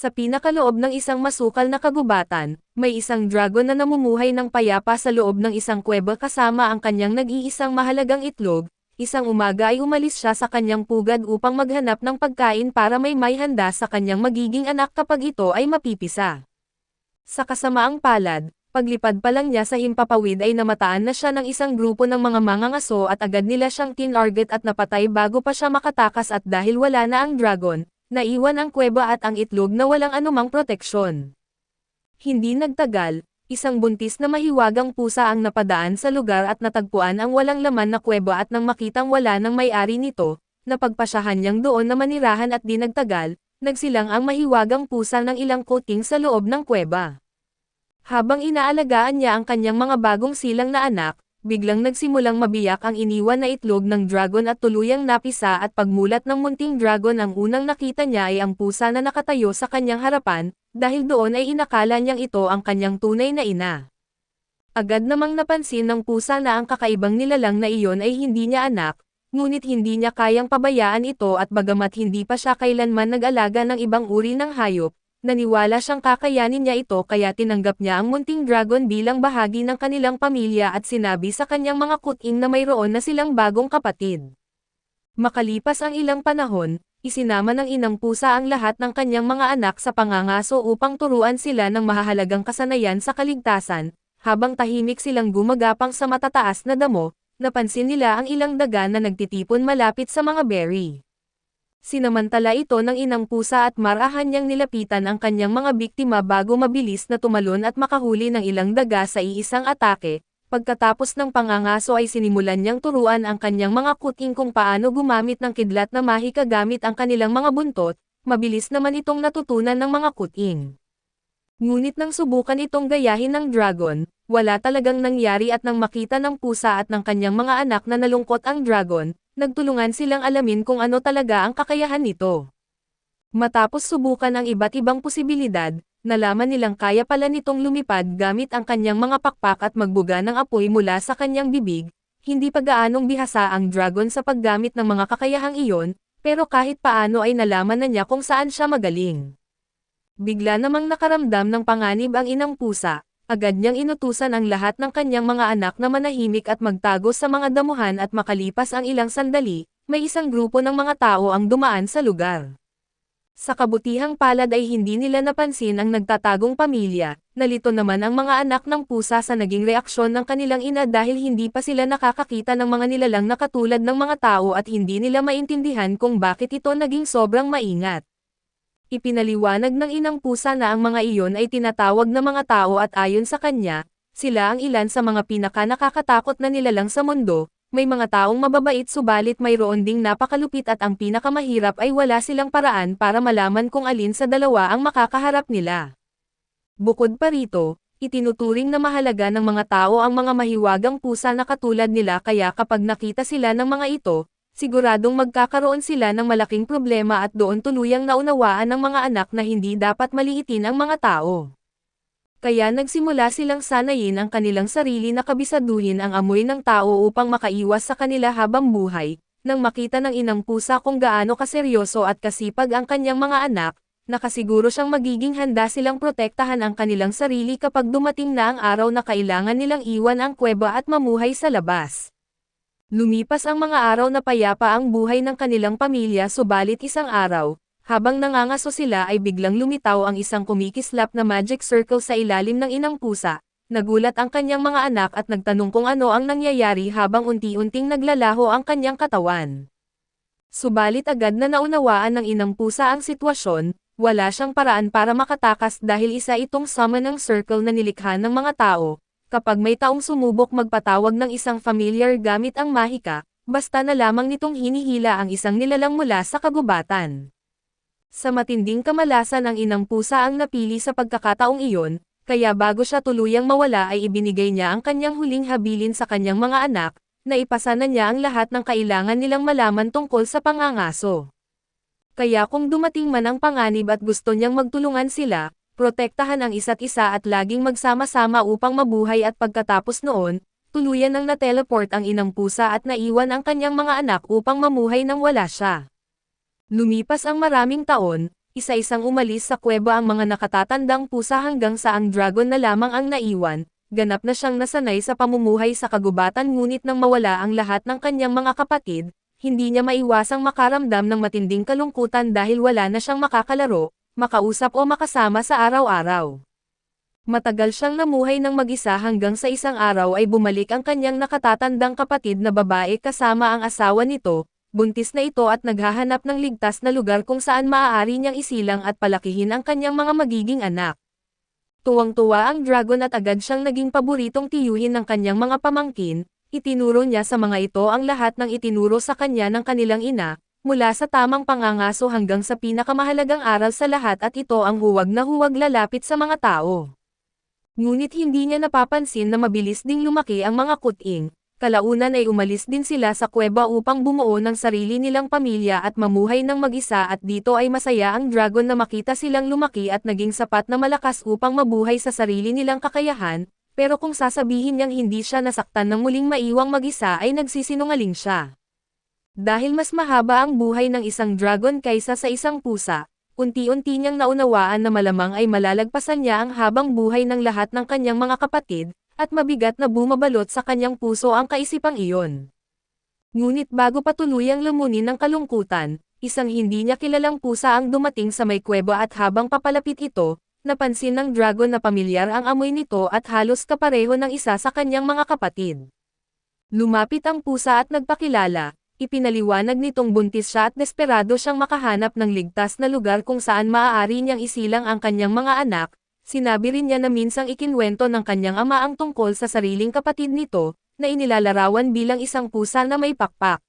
Sa pinakaloob ng isang masukal na kagubatan, may isang dragon na namumuhay ng payapa sa loob ng isang kuweba kasama ang kanyang nag-iisang mahalagang itlog. Isang umaga ay umalis siya sa kanyang pugad upang maghanap ng pagkain para may handa sa kanyang magiging anak kapag ito ay mapipisa. Sa kasamaang palad, paglipad pa lang niya sa himpapawid ay namataan na siya ng isang grupo ng mga mangangaso at agad nila siyang tinarget at napatay bago pa siya makatakas at dahil wala na ang dragon, naiwan ang kuweba at ang itlog na walang anumang proteksyon. Hindi nagtagal, isang buntis na mahiwagang pusa ang napadaan sa lugar at natagpuan ang walang laman na kuweba at nang makitang wala ng may-ari nito, napagpasyahan niyang doon na manirahan at di nagtagal, nagsilang ang mahiwagang pusa ng ilang kuting sa loob ng kuweba. Habang inaalagaan niya ang kanyang mga bagong silang na anak, biglang nagsimulang mabiyak ang iniwan na itlog ng dragon at tuluyang napisa at pagmulat ng munting dragon ang unang nakita niya ay ang pusa na nakatayo sa kanyang harapan, dahil doon ay inakala niyang ito ang kanyang tunay na ina. Agad namang napansin ng pusa na ang kakaibang nilalang na iyon ay hindi niya anak, ngunit hindi niya kayang pabayaan ito at bagamat hindi pa siya kailanman nag-alaga ng ibang uri ng hayop, naniwala siyang kakayanin niya ito kaya tinanggap niya ang munting dragon bilang bahagi ng kanilang pamilya at sinabi sa kanyang mga kuting na mayroon na silang bagong kapatid. Makalipas ang ilang panahon, isinama ng inang pusa ang lahat ng kanyang mga anak sa pangangaso upang turuan sila ng mahahalagang kasanayan sa kaligtasan, habang tahimik silang gumagapang sa matataas na damo, napansin nila ang ilang daga na nagtitipon malapit sa mga berry. Sinamantala ito ng inang pusa at marahan niyang nilapitan ang kanyang mga biktima bago mabilis na tumalon at makahuli ng ilang daga sa iisang atake. Pagkatapos ng pangangaso ay sinimulan niyang turuan ang kanyang mga kuting kung paano gumamit ng kidlat na mahika gamit ang kanilang mga buntot, mabilis naman itong natutunan ng mga kuting. Ngunit nang subukan itong gayahin ng dragon, wala talagang nangyari at nang makita ng pusa at ng kanyang mga anak na nalungkot ang dragon, nagtulungan silang alamin kung ano talaga ang kakayahan nito. Matapos subukan ang iba't ibang posibilidad, nalaman nilang kaya pala nitong lumipad gamit ang kanyang mga pakpak at magbuga ng apoy mula sa kanyang bibig. Hindi pa gaanong bihasa ang dragon sa paggamit ng mga kakayahang iyon, pero kahit paano ay nalaman na niya kung saan siya magaling. Bigla namang nakaramdam ng panganib ang inang pusa, agad niyang inutusan ang lahat ng kanyang mga anak na manahimik at magtago sa mga damuhan at makalipas ang ilang sandali, may isang grupo ng mga tao ang dumaan sa lugar. Sa kabutihang palad ay hindi nila napansin ang nagtatagong pamilya, nalito naman ang mga anak ng pusa sa naging reaksyon ng kanilang ina dahil hindi pa sila nakakakita ng mga nilalang na katulad ng mga tao at hindi nila maintindihan kung bakit ito naging sobrang maingat. Ipinaliwanag ng inang pusa na ang mga iyon ay tinatawag na mga tao at ayon sa kanya, sila ang ilan sa mga pinaka-nakakatakot na nilalang sa mundo. May mga taong mababait subalit mayroon ding napakalupit at ang pinakamahirap ay wala silang paraan para malaman kung alin sa dalawa ang makakaharap nila. Bukod pa rito, itinuturing na mahalaga ng mga tao ang mga mahiwagang pusa na katulad nila kaya kapag nakita sila ng mga ito, siguradong magkakaroon sila ng malaking problema at doon tuluyang naunawaan ng mga anak na hindi dapat maliitin ang mga tao. Kaya nagsimula silang sanayin ang kanilang sarili na kabisaduhin ang amoy ng tao upang makaiwas sa kanila habang buhay. Nang makita ng inang pusa kung gaano kaseryoso at kasipag ang kanyang mga anak, nakasiguro siyang magiging handa silang protektahan ang kanilang sarili kapag dumating na ang araw na kailangan nilang iwan ang kuweba at mamuhay sa labas. Lumipas ang mga araw na payapa ang buhay ng kanilang pamilya subalit isang araw, habang nangangaso sila ay biglang lumitaw ang isang kumikislap na magic circle sa ilalim ng inang pusa. Nagulat ang kanyang mga anak at nagtanong kung ano ang nangyayari habang unti-unting naglalaho ang kanyang katawan. Subalit agad na naunawaan ng inang pusa ang sitwasyon, wala siyang paraan para makatakas dahil isa itong summoning circle na nilikha ng mga tao. Kapag may taong sumubok magpatawag ng isang familiar gamit ang mahika, basta na lamang nitong hinihila ang isang nilalang mula sa kagubatan. Sa matinding kamalasan ang inang pusa ang napili sa pagkakataong iyon, kaya bago siya tuluyang mawala ay ibinigay niya ang kanyang huling habilin sa kanyang mga anak, na ipasa na niya ang lahat ng kailangan nilang malaman tungkol sa pangangaso. Kaya kung dumating man ang panganib at gusto niyang magtulungan sila, protektahan ang isa't isa at laging magsama-sama upang mabuhay at pagkatapos noon, tuluyan nang na-teleport ang inang pusa at naiwan ang kanyang mga anak upang mamuhay nang wala siya. Lumipas ang maraming taon, isa-isang umalis sa kuweba ang mga nakatatandang pusa hanggang sa ang dragon na lamang ang naiwan. Ganap na siyang nasanay sa pamumuhay sa kagubatan ngunit nang mawala ang lahat ng kanyang mga kapatid, hindi niya maiwasang makaramdam ng matinding kalungkutan dahil wala na siyang makakalaro, makausap o makasama sa araw-araw. Matagal siyang namuhay ng mag-isa hanggang sa isang araw ay bumalik ang kanyang nakatatandang kapatid na babae kasama ang asawa nito, buntis na ito at naghahanap ng ligtas na lugar kung saan maaari niyang isilang at palakihin ang kanyang mga magiging anak. Tuwang-tuwa ang dragon at agad siyang naging paboritong tiyuhin ng kanyang mga pamangkin, itinuro niya sa mga ito ang lahat ng itinuro sa kanya ng kanilang ina, mula sa tamang pangangaso hanggang sa pinakamahalagang aral sa lahat at ito ang huwag na huwag lalapit sa mga tao. Ngunit hindi niya napapansin na mabilis ding lumaki ang mga kuting. Kalaunan ay umalis din sila sa kuweba upang bumuo ng sarili nilang pamilya at mamuhay ng mag-isa at dito ay masaya ang dragon na makita silang lumaki at naging sapat na malakas upang mabuhay sa sarili nilang kakayahan, pero kung sasabihin niyang hindi siya nasaktan ng muling maiwang mag-isa ay nagsisinungaling siya. Dahil mas mahaba ang buhay ng isang dragon kaysa sa isang pusa, unti-unti niyang naunawaan na malamang ay malalagpasan niya ang habang buhay ng lahat ng kanyang mga kapatid, at mabigat na bumabalot sa kanyang puso ang kaisipang iyon. Ngunit bago pa tuluyang lumunin ng kalungkutan, isang hindi niya kilalang pusa ang dumating sa may kuweba at habang papalapit ito, napansin ng dragon na pamilyar ang amoy nito at halos kapareho ng isa sa kanyang mga kapatid. Lumapit ang pusa at nagpakilala, ipinaliwanag nitong buntis siya at desperado siyang makahanap ng ligtas na lugar kung saan maaari niyang isilang ang kanyang mga anak. Sinabi rin niya na minsang ikinwento ng kanyang ama ang tungkol sa sariling kapatid nito, na inilalarawan bilang isang pusa na may pakpak.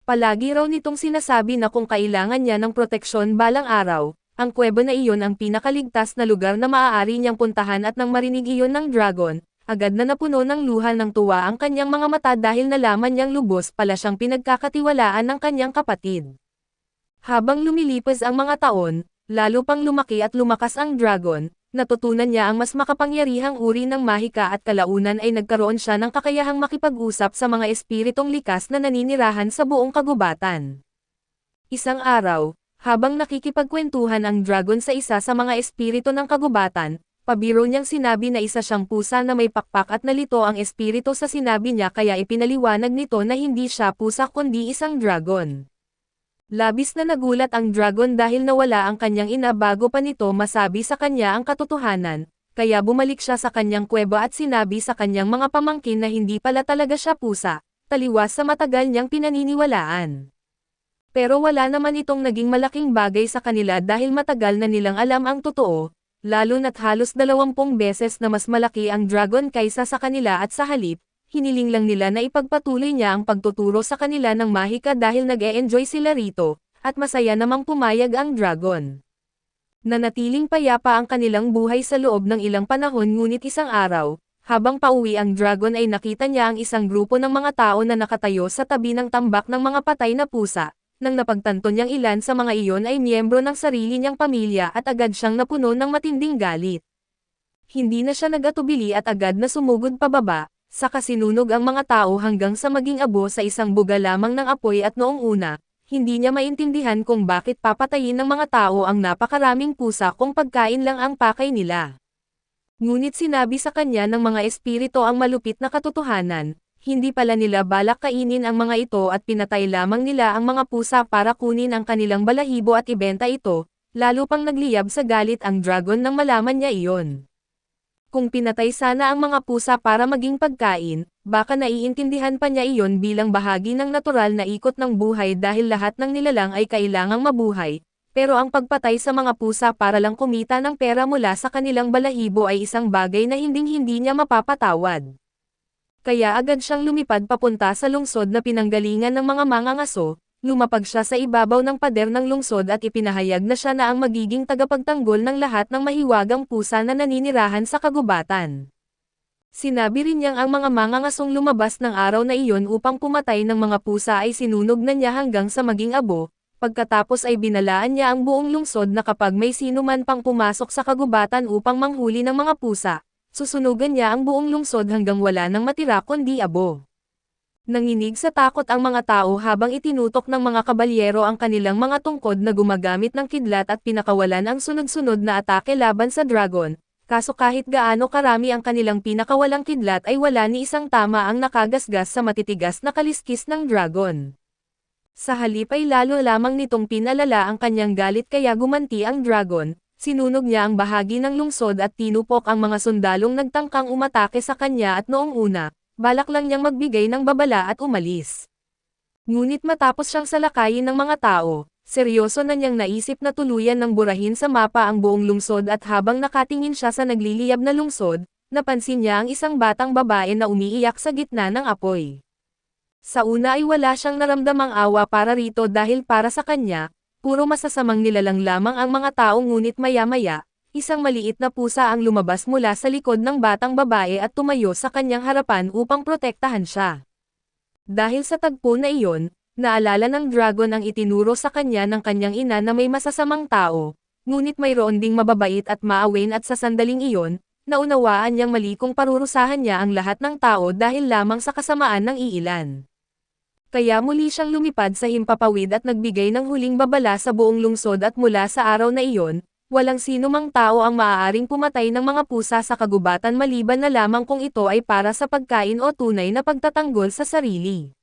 Palagi raw nitong sinasabi na kung kailangan niya ng proteksyon balang araw, ang kuweba na iyon ang pinakaligtas na lugar na maaari niyang puntahan at nang marinig iyon ng dragon, agad na napuno ng luha ng tuwa ang kanyang mga mata dahil nalaman niyang lubos pala siyang pinagkakatiwalaan ng kanyang kapatid. Habang lumilipas ang mga taon, lalo pang lumaki at lumakas ang dragon, natutunan niya ang mas makapangyarihang uri ng mahika at kalaunan ay nagkaroon siya ng kakayahang makipag-usap sa mga espiritong likas na naninirahan sa buong kagubatan. Isang araw, habang nakikipagkwentuhan ang dragon sa isa sa mga espiritu ng kagubatan, pabiro niyang sinabi na isa siyang pusa na may pakpak at nalito ang espiritu sa sinabi niya kaya ipinaliwanag nito na hindi siya pusa kundi isang dragon. Labis na nagulat ang dragon dahil nawala ang kanyang ina bago pa nito masabi sa kanya ang katotohanan, kaya bumalik siya sa kanyang kuweba at sinabi sa kanyang mga pamangkin na hindi pala talaga siya pusa, taliwas sa matagal niyang pinaniniwalaan. Pero wala naman itong naging malaking bagay sa kanila dahil matagal na nilang alam ang totoo, lalo na't halos 20 beses na mas malaki ang dragon kaysa sa kanila at sa halip, hiniling lang nila na ipagpatuloy niya ang pagtuturo sa kanila ng mahika dahil nag-e-enjoy sila rito, at masaya namang pumayag ang dragon. Nanatiling payapa ang kanilang buhay sa loob ng ilang panahon ngunit isang araw, habang pauwi ang dragon ay nakita niya ang isang grupo ng mga tao na nakatayo sa tabi ng tambak ng mga patay na pusa, nang napagtanto niyang ilan sa mga iyon ay miyembro ng sarili niyang pamilya at agad siyang napuno ng matinding galit. Hindi na siya nag-atubili at agad na sumugod pababa, saka sinunog ang mga tao hanggang sa maging abo sa isang buga lamang ng apoy at noong una, hindi niya maintindihan kung bakit papatayin ng mga tao ang napakaraming pusa kung pagkain lang ang pakay nila. Ngunit sinabi sa kanya ng mga espiritu ang malupit na katotohanan, hindi pala nila balak kainin ang mga ito at pinatay lamang nila ang mga pusa para kunin ang kanilang balahibo at ibenta ito, lalo pang nagliyab sa galit ang dragon nang malaman niya iyon. Kung pinatay sana ang mga pusa para maging pagkain, baka naiintindihan pa niya iyon bilang bahagi ng natural na ikot ng buhay dahil lahat ng nilalang ay kailangang mabuhay, pero ang pagpatay sa mga pusa para lang kumita ng pera mula sa kanilang balahibo ay isang bagay na hinding-hindi niya mapapatawad. Kaya agad siyang lumipad papunta sa lungsod na pinanggalingan ng mga mangangaso, lumapag siya sa ibabaw ng pader ng lungsod at ipinahayag na siya na ang magiging tagapagtanggol ng lahat ng mahiwagang pusa na naninirahan sa kagubatan. Sinabi rin niyang ang mga mangangasong lumabas ng araw na iyon upang pumatay ng mga pusa ay sinunog na niya hanggang sa maging abo, pagkatapos ay binalaan niya ang buong lungsod na kapag may sino man pang pumasok sa kagubatan upang manghuli ng mga pusa, susunugan niya ang buong lungsod hanggang wala nang matira kundi abo. Nanginig sa takot ang mga tao habang itinutok ng mga kabalyero ang kanilang mga tungkod na gumagamit ng kidlat at pinakawalan ang sunod-sunod na atake laban sa dragon, kaso kahit gaano karami ang kanilang pinakawalang kidlat ay wala ni isang tama ang nakagasgas sa matitigas na kaliskis ng dragon. Sa halip ay lalo lamang nitong pinalala ang kanyang galit kaya gumanti ang dragon, sinunog niya ang bahagi ng lungsod at tinupok ang mga sundalong nagtangkang umatake sa kanya at noong una, balak lang niyang magbigay ng babala at umalis. Ngunit matapos siyang salakayin ng mga tao, seryoso na niyang naisip na tuluyan ng burahin sa mapa ang buong lungsod at habang nakatingin siya sa nagliliyab na lungsod, napansin niya ang isang batang babae na umiiyak sa gitna ng apoy. Sa una ay wala siyang naramdamang awa para rito dahil para sa kanya, puro masasamang nilalang lamang ang mga tao ngunit maya-maya, isang maliit na pusa ang lumabas mula sa likod ng batang babae at tumayo sa kanyang harapan upang protektahan siya. Dahil sa tagpo na iyon, naalala ng dragon ang itinuro sa kanya ng kanyang ina na may masasamang tao, ngunit mayroon ding mababait at maawain at sa sandaling iyon, naunawaan niyang mali kung parurusahan niya ang lahat ng tao dahil lamang sa kasamaan ng iilan. Kaya muli siyang lumipad sa himpapawid at nagbigay ng huling babala sa buong lungsod at mula sa araw na iyon, walang sinumang tao ang maaaring pumatay ng mga pusa sa kagubatan maliban na lamang kung ito ay para sa pagkain o tunay na pagtatanggol sa sarili.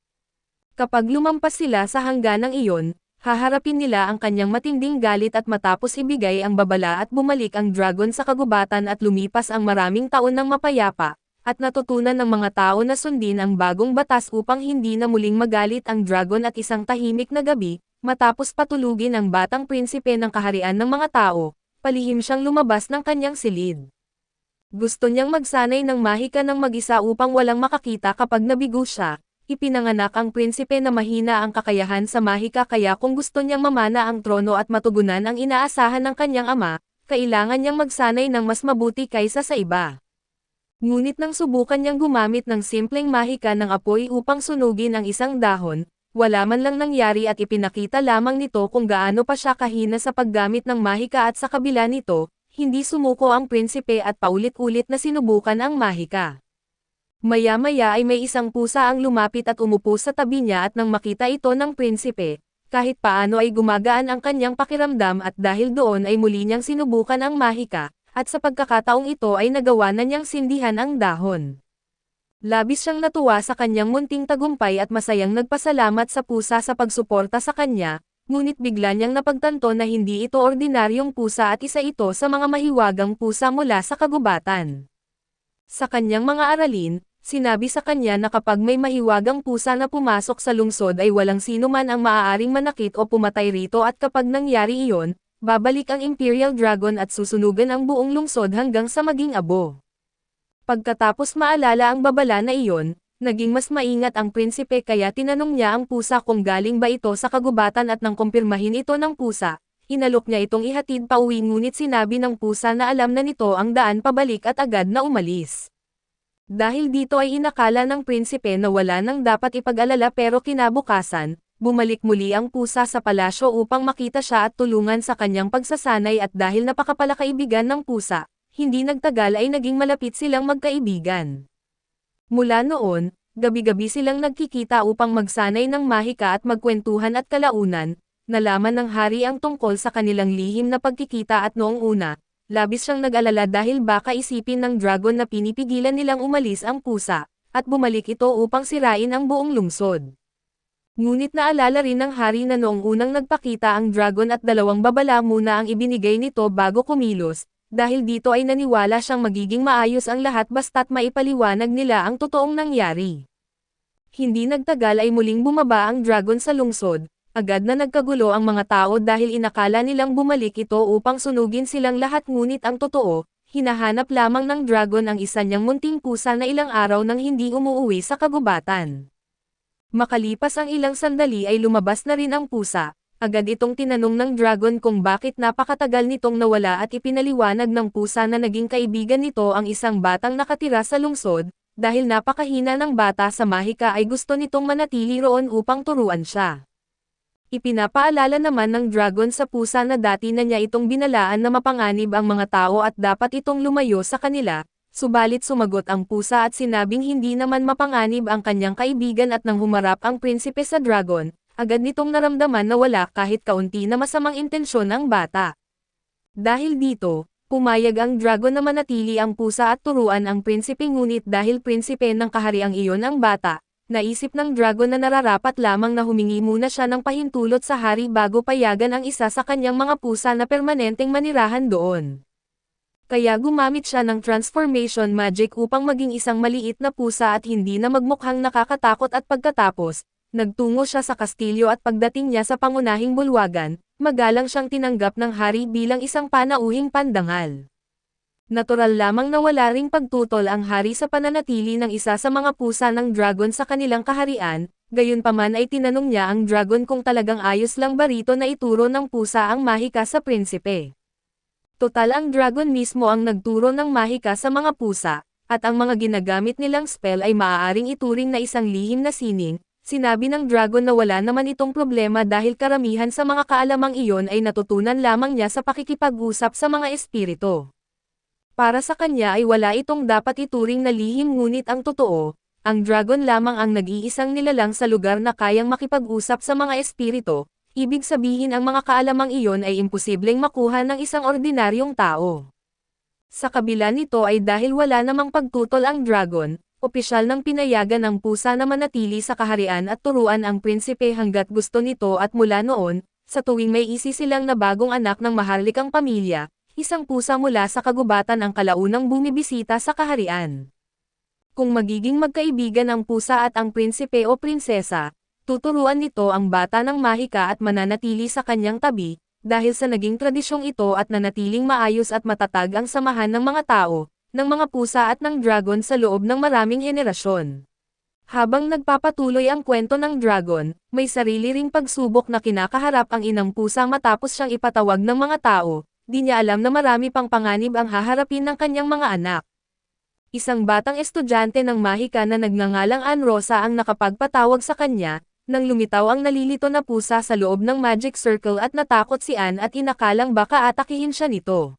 Kapag lumampas sila sa hangganang iyon, haharapin nila ang kanyang matinding galit at matapos ibigay ang babala at bumalik ang dragon sa kagubatan at lumipas ang maraming taon ng mapayapa, at natutunan ng mga tao na sundin ang bagong batas upang hindi na muling magalit ang dragon at isang tahimik na gabi, matapos patulugin ang batang prinsipe ng kaharian ng mga tao, palihim siyang lumabas ng kanyang silid. Gusto niyang magsanay ng mahika ng mag-isa upang walang makakita kapag nabigo siya. Ipinanganak ang prinsipe na mahina ang kakayahan sa mahika kaya kung gusto niyang mamana ang trono at matugunan ang inaasahan ng kanyang ama, kailangan niyang magsanay ng mas mabuti kaysa sa iba. Ngunit nang subukan niyang gumamit ng simpleng mahika ng apoy upang sunugin ang isang dahon, wala man lang nangyari at ipinakita lamang nito kung gaano pa siya kahina sa paggamit ng mahika at sa kabila nito, hindi sumuko ang prinsipe at paulit-ulit na sinubukan ang mahika. Maya-maya ay may isang pusa ang lumapit at umupo sa tabi niya at nang makita ito ng prinsipe, kahit paano ay gumagaan ang kanyang pakiramdam at dahil doon ay muli niyang sinubukan ang mahika, at sa pagkakataong ito ay nagawa na niyang sindihan ang dahon. Labis siyang natuwa sa kanyang munting tagumpay at masayang nagpasalamat sa pusa sa pagsuporta sa kanya, ngunit bigla niyang napagtanto na hindi ito ordinaryong pusa at isa ito sa mga mahiwagang pusa mula sa kagubatan. Sa kanyang mga aralin, sinabi sa kanya na kapag may mahiwagang pusa na pumasok sa lungsod ay walang sino man ang maaaring manakit o pumatay rito at kapag nangyari iyon, babalik ang Imperial Dragon at susunugan ang buong lungsod hanggang sa maging abo. Pagkatapos maalala ang babala na iyon, naging mas maingat ang prinsipe kaya tinanong niya ang pusa kung galing ba ito sa kagubatan at nang kumpirmahin ito ng pusa, inalok niya itong ihatid pauwi ngunit sinabi ng pusa na alam na nito ang daan pabalik at agad na umalis. Dahil dito ay inakala ng prinsipe na wala nang dapat ipag-alala pero kinabukasan, bumalik muli ang pusa sa palasyo upang makita siya at tulungan sa kanyang pagsasanay at dahil napakapalakaibigan ng pusa, hindi nagtagal ay naging malapit silang magkaibigan. Mula noon, gabi-gabi silang nagkikita upang magsanay ng mahika at magkwentuhan at kalaunan, nalaman ng hari ang tungkol sa kanilang lihim na pagkikita at noong una, labis siyang nag-alala dahil baka isipin ng dragon na pinipigilan nilang umalis ang pusa, at bumalik ito upang sirain ang buong lungsod. Ngunit naalala rin ng hari na noong unang nagpakita ang dragon at dalawang babala muna ang ibinigay nito bago kumilos, dahil dito ay naniwala siyang magiging maayos ang lahat basta't maipaliwanag nila ang totoong nangyari. Hindi nagtagal ay muling bumaba ang dragon sa lungsod, agad na nagkagulo ang mga tao dahil inakala nilang bumalik ito upang sunugin silang lahat ngunit ang totoo, hinahanap lamang ng dragon ang isa niyang munting pusa na ilang araw nang hindi umuuwi sa kagubatan. Makalipas ang ilang sandali ay lumabas na rin ang pusa. Agad itong tinanong ng dragon kung bakit napakatagal nitong nawala at ipinaliwanag ng pusa na naging kaibigan nito ang isang batang nakatira sa lungsod, dahil napakahina ng bata sa mahika ay gusto nitong manatili roon upang turuan siya. Ipinapaalala naman ng dragon sa pusa na dati na niya itong binalaan na mapanganib ang mga tao at dapat itong lumayo sa kanila, Subalit sumagot ang pusa at sinabing hindi naman mapanganib ang kanyang kaibigan at nang humarap ang prinsipe sa dragon, agad nitong naramdaman na wala kahit kaunti na masamang intensyon ang bata. Dahil dito, pumayag ang dragon na manatili ang pusa at turuan ang prinsipe ngunit dahil prinsipe ng kahariang iyon ang bata, naisip ng dragon na nararapat lamang na humingi muna siya ng pahintulot sa hari bago payagan ang isa sa kanyang mga pusa na permanenteng manirahan doon. Kaya gumamit siya ng transformation magic upang maging isang maliit na pusa at hindi na magmukhang nakakatakot at pagkatapos, nagtungo siya sa kastilyo at pagdating niya sa pangunahing bulwagan, magalang siyang tinanggap ng hari bilang isang panauhing pandangal. Natural lamang na wala ring pagtutol ang hari sa pananatili ng isa sa mga pusa ng dragon sa kanilang kaharian, gayunpaman ay tinanong niya ang dragon kung talagang ayos lang ba rito na ituro ng pusa ang mahika sa prinsipe. Total ang dragon mismo ang nagturo ng mahika sa mga pusa, at ang mga ginagamit nilang spell ay maaaring ituring na isang lihim na sining. Sinabi ng dragon na wala naman itong problema dahil karamihan sa mga kaalamang iyon ay natutunan lamang niya sa pakikipag-usap sa mga espiritu. Para sa kanya ay wala itong dapat ituring na lihim ngunit ang totoo, ang dragon lamang ang nag-iisang nilalang sa lugar na kayang makipag-usap sa mga espiritu. Ibig sabihin ang mga kaalamang iyon ay imposibleng makuha ng isang ordinaryong tao. Sa kabila nito ay dahil wala namang pagtutol ang dragon, opisyal nang pinayagan ang pusa na manatili sa kaharian at turuan ang prinsipe hanggat gusto nito at mula noon, sa tuwing may isi silang na bagong anak ng maharlikang pamilya, isang pusa mula sa kagubatan ang kalaunang bumibisita sa kaharian. Kung magiging magkaibigan ang pusa at ang prinsipe o prinsesa, tuturuan nito ang bata ng mahika at mananatili sa kanyang tabi, dahil sa naging tradisyong ito at nanatiling maayos at matatag ang samahan ng mga tao, ng mga pusa at ng dragon sa loob ng maraming henerasyon. Habang nagpapatuloy ang kwento ng dragon, may sarili ring pagsubok na kinakaharap ang inang pusa matapos siyang ipatawag ng mga tao, di niya alam na marami pang panganib ang haharapin ng kanyang mga anak. Isang batang estudyante ng mahika na nagngangalang Ann Rosa ang nakapagpatawag sa kanya, nang lumitaw ang nalilito na pusa sa loob ng magic circle at natakot si Ann at inakalang baka atakihin siya nito.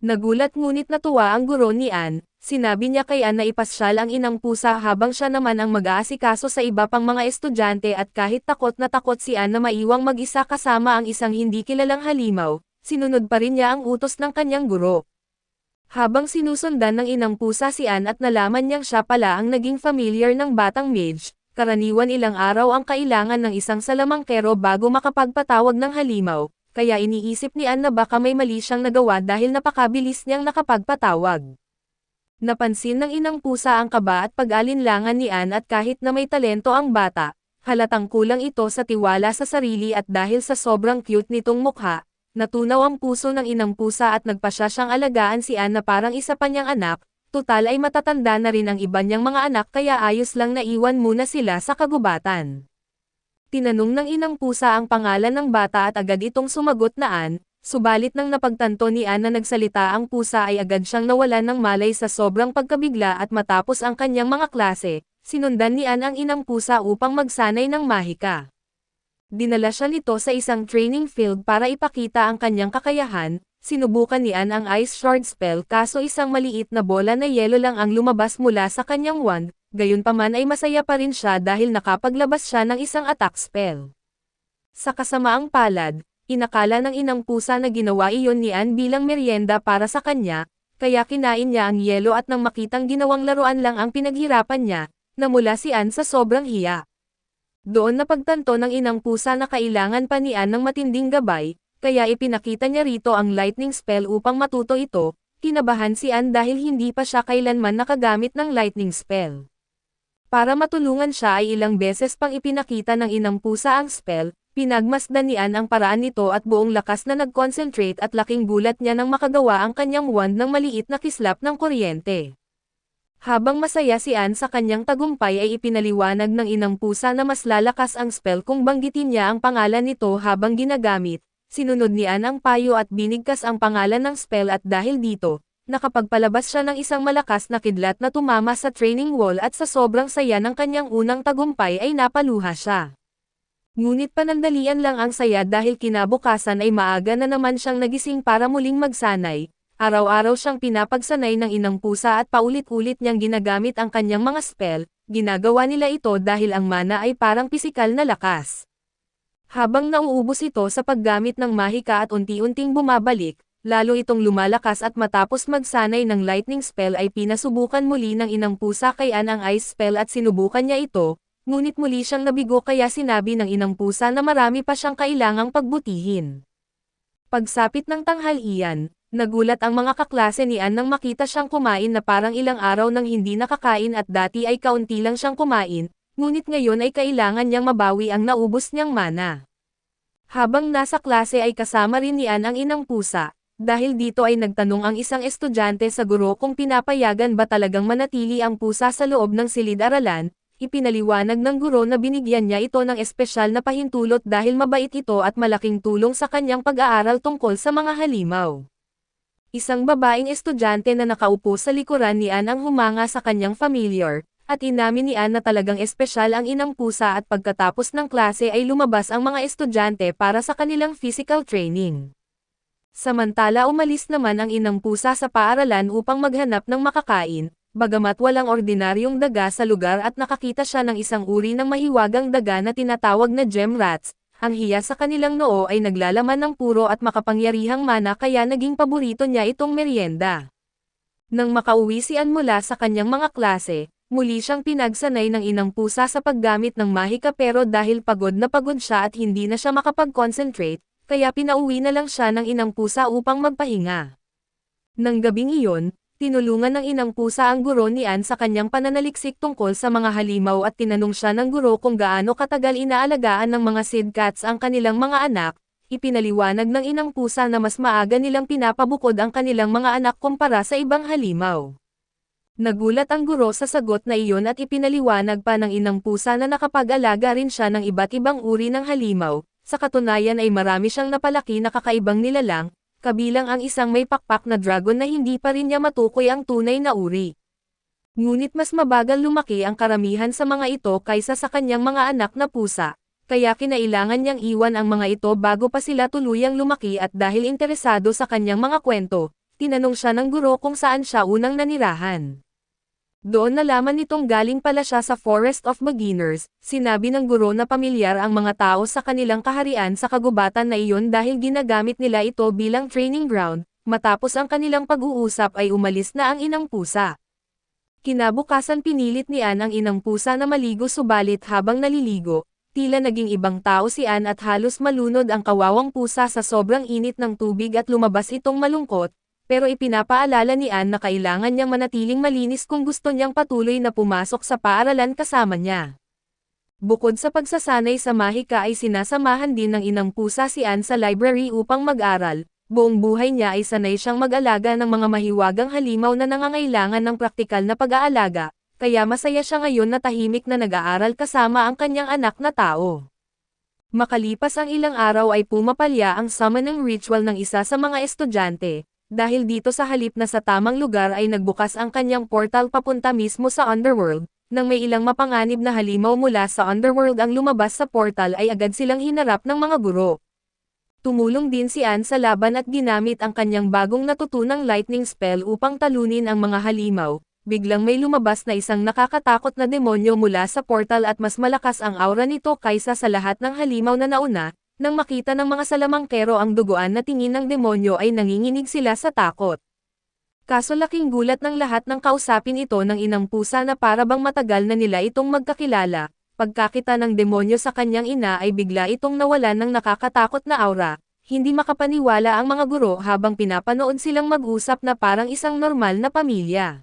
Nagulat ngunit natuwa ang guro ni Ann, sinabi niya kay Ann na ipasyal ang inang pusa habang siya naman ang mag-aasikaso sa iba pang mga estudyante at kahit takot na takot si Ann na maiwang mag-isa kasama ang isang hindi kilalang halimaw, sinunod pa rin niya ang utos ng kanyang guro. Habang sinusundan ng inang pusa si Ann at nalaman niyang siya pala ang naging familiar ng batang mage, karaniwan ilang araw ang kailangan ng isang salamangkero bago makapagpatawag ng halimaw, kaya iniisip ni Ann na baka may mali siyang nagawa dahil napakabilis niyang nakapagpatawag. Napansin ng inang pusa ang kaba at pag-alinlangan ni Ann at kahit na may talento ang bata, halatang kulang ito sa tiwala sa sarili at dahil sa sobrang cute nitong mukha, natunaw ang puso ng inang pusa at nagpasya siyang alagaan si Ann na parang isa pa niyang anak. Tutal ay matatanda na rin ang iba niyang mga anak kaya ayos lang na iwan muna sila sa kagubatan. Tinanong ng inang pusa ang pangalan ng bata at agad itong sumagot na Ann, subalit nang napagtanto ni Ann na nagsalita ang pusa ay agad siyang nawalan ng malay sa sobrang pagkabigla at matapos ang kanyang mga klase, sinundan ni Ann ang inang pusa upang magsanay ng mahika. Dinala siya nito sa isang training field para ipakita ang kanyang kakayahan. Sinubukan ni Ann ang Ice Shard spell kaso isang maliit na bola na yelo lang ang lumabas mula sa kanyang wand, gayunpaman ay masaya pa rin siya dahil nakapaglabas siya ng isang attack spell. Sa kasamaang palad, inakala ng inang pusa na ginawa iyon ni Ann bilang merienda para sa kanya, kaya kinain niya ang yelo at nang makitang ginawang laruan lang ang pinaghirapan niya, namula si Ann sa sobrang hiya. Doon napagtanto ng inang pusa na kailangan pa ni Ann ng matinding gabay, kaya ipinakita niya rito ang lightning spell upang matuto ito. Kinabahan si Ann dahil hindi pa siya kailanman nakagamit ng lightning spell. Para matulungan siya ay ilang beses pang ipinakita ng inang pusa ang spell, pinagmasdan ni Ann ang paraan nito at buong lakas na nag-concentrate at laking gulat niya nang makagawa ang kanyang wand ng maliit na kislap ng kuryente. Habang masaya si Ann sa kanyang tagumpay ay ipinaliwanag ng inang pusa na mas lalakas ang spell kung banggitin niya ang pangalan nito habang ginagamit. Sinunod ni Ann ang payo at binigkas ang pangalan ng spell at dahil dito, nakapagpalabas siya ng isang malakas na kidlat na tumama sa training wall at sa sobrang saya ng kanyang unang tagumpay ay napaluha siya. Ngunit panandalian lang ang saya dahil kinabukasan ay maaga na naman siyang nagising para muling magsanay, Araw-araw siyang pinapagsanay ng inang pusa at paulit-ulit niyang ginagamit ang kanyang mga spell, ginagawa nila ito dahil ang mana ay parang pisikal na lakas. Habang nauubos ito sa paggamit ng mahika at unti-unting bumabalik, lalo itong lumalakas at matapos magsanay ng lightning spell ay pinasubukan muli ng inang pusa kay Anne ang ice spell at sinubukan niya ito, ngunit muli siyang nabigo kaya sinabi ng inang pusa na marami pa siyang kailangang pagbutihin. Pagsapit ng tanghalian, nagulat ang mga kaklase ni Anne nang makita siyang kumain na parang ilang araw nang hindi nakakain at dati ay kaunti lang siyang kumain, ngunit ngayon ay kailangan niyang mabawi ang naubos niyang mana. Habang nasa klase ay kasama rin ni Anne ang inang pusa, dahil dito ay nagtanong ang isang estudyante sa guro kung pinapayagan ba talagang manatili ang pusa sa loob ng silid-aralan. Ipinaliwanag ng guro na binigyan niya ito ng espesyal na pahintulot dahil mabait ito at malaking tulong sa kanyang pag-aaral tungkol sa mga halimaw. Isang babaeng estudyante na nakaupo sa likuran ni Anne ang humanga sa kanyang familiar, at inamin ni Anne na talagang espesyal ang inang pusa at pagkatapos ng klase ay lumabas ang mga estudyante para sa kanilang physical training. Samantala umalis naman ang inang pusa sa paaralan upang maghanap ng makakain, bagamat walang ordinaryong daga sa lugar at nakakita siya ng isang uri ng mahiwagang daga na tinatawag na gem rats, ang hiya sa kanilang noo ay naglalaman ng puro at makapangyarihang mana kaya naging paborito niya itong merienda. Nang makauwi si Anne mula sa kanyang mga klase, muli siyang pinagsanay ng inang pusa sa paggamit ng mahika pero dahil pagod na pagod siya at hindi na siya makapag-concentrate, kaya pinauwi na lang siya ng inang pusa upang magpahinga. Nang gabing iyon, tinulungan ng inang pusa ang guro ni Anne sa kanyang pananaliksik tungkol sa mga halimaw at tinanong siya ng guro kung gaano katagal inaalagaan ng mga seed cats ang kanilang mga anak. Ipinaliwanag ng inang pusa na mas maaga nilang pinapabukod ang kanilang mga anak kumpara sa ibang halimaw. Nagulat ang guro sa sagot na iyon at ipinaliwanag pa ng inang pusa na nakapag-alaga rin siya ng iba't ibang uri ng halimaw, sa katunayan ay marami siyang napalaki na kakaibang nilalang, kabilang ang isang may pakpak na dragon na hindi pa rin niya matukoy ang tunay na uri. Ngunit mas mabagal lumaki ang karamihan sa mga ito kaysa sa kanyang mga anak na pusa, kaya kinailangan niyang iwan ang mga ito bago pa sila tuluyang lumaki at dahil interesado sa kanyang mga kwento, tinanong siya ng guro kung saan siya unang nanirahan. Doon nalaman nitong galing pala siya sa Forest of Beginners, sinabi ng guro na pamilyar ang mga tao sa kanilang kaharian sa kagubatan na iyon dahil ginagamit nila ito bilang training ground. Matapos ang kanilang pag-uusap ay umalis na ang inang pusa. Kinabukasan pinilit ni Anne ang inang pusa na maligo subalit habang naliligo, tila naging ibang tao si Anne at halos malunod ang kawawang pusa sa sobrang init ng tubig at lumabas itong malungkot. Pero ipinapaalala ni Anne na kailangan niyang manatiling malinis kung gusto niyang patuloy na pumasok sa paaralan kasama niya. Bukod sa pagsasanay sa mahika ay sinasamahan din ng inang pusa si Anne sa library upang mag-aral. Buong buhay niya ay sanay siyang mag-alaga ng mga mahiwagang halimaw na nangangailangan ng praktikal na pag-aalaga, kaya masaya siya ngayon na tahimik na nag-aaral kasama ang kanyang anak na tao. Makalipas ang ilang araw ay pumapalya ang summoning ritual ng isa sa mga estudyante. Dahil dito sa halip na sa tamang lugar ay nagbukas ang kanyang portal papunta mismo sa Underworld, nang may ilang mapanganib na halimaw mula sa Underworld ang lumabas sa portal ay agad silang hinarap ng mga guro. Tumulong din si Anne sa laban at ginamit ang kanyang bagong natutunang lightning spell upang talunin ang mga halimaw. Biglang may lumabas na isang nakakatakot na demonyo mula sa portal at mas malakas ang aura nito kaysa sa lahat ng halimaw na nauna. Nang makita ng mga salamangkero ang duguan na tingin ng demonyo ay nanginginig sila sa takot. Kaso laking gulat ng lahat ng kausapin ito ng inang pusa na para bang matagal na nila itong magkakilala. Pagkakita ng demonyo sa kanyang ina ay bigla itong nawalan ng nakakatakot na aura. Hindi makapaniwala ang mga guro habang pinapanood silang mag-usap na parang isang normal na pamilya.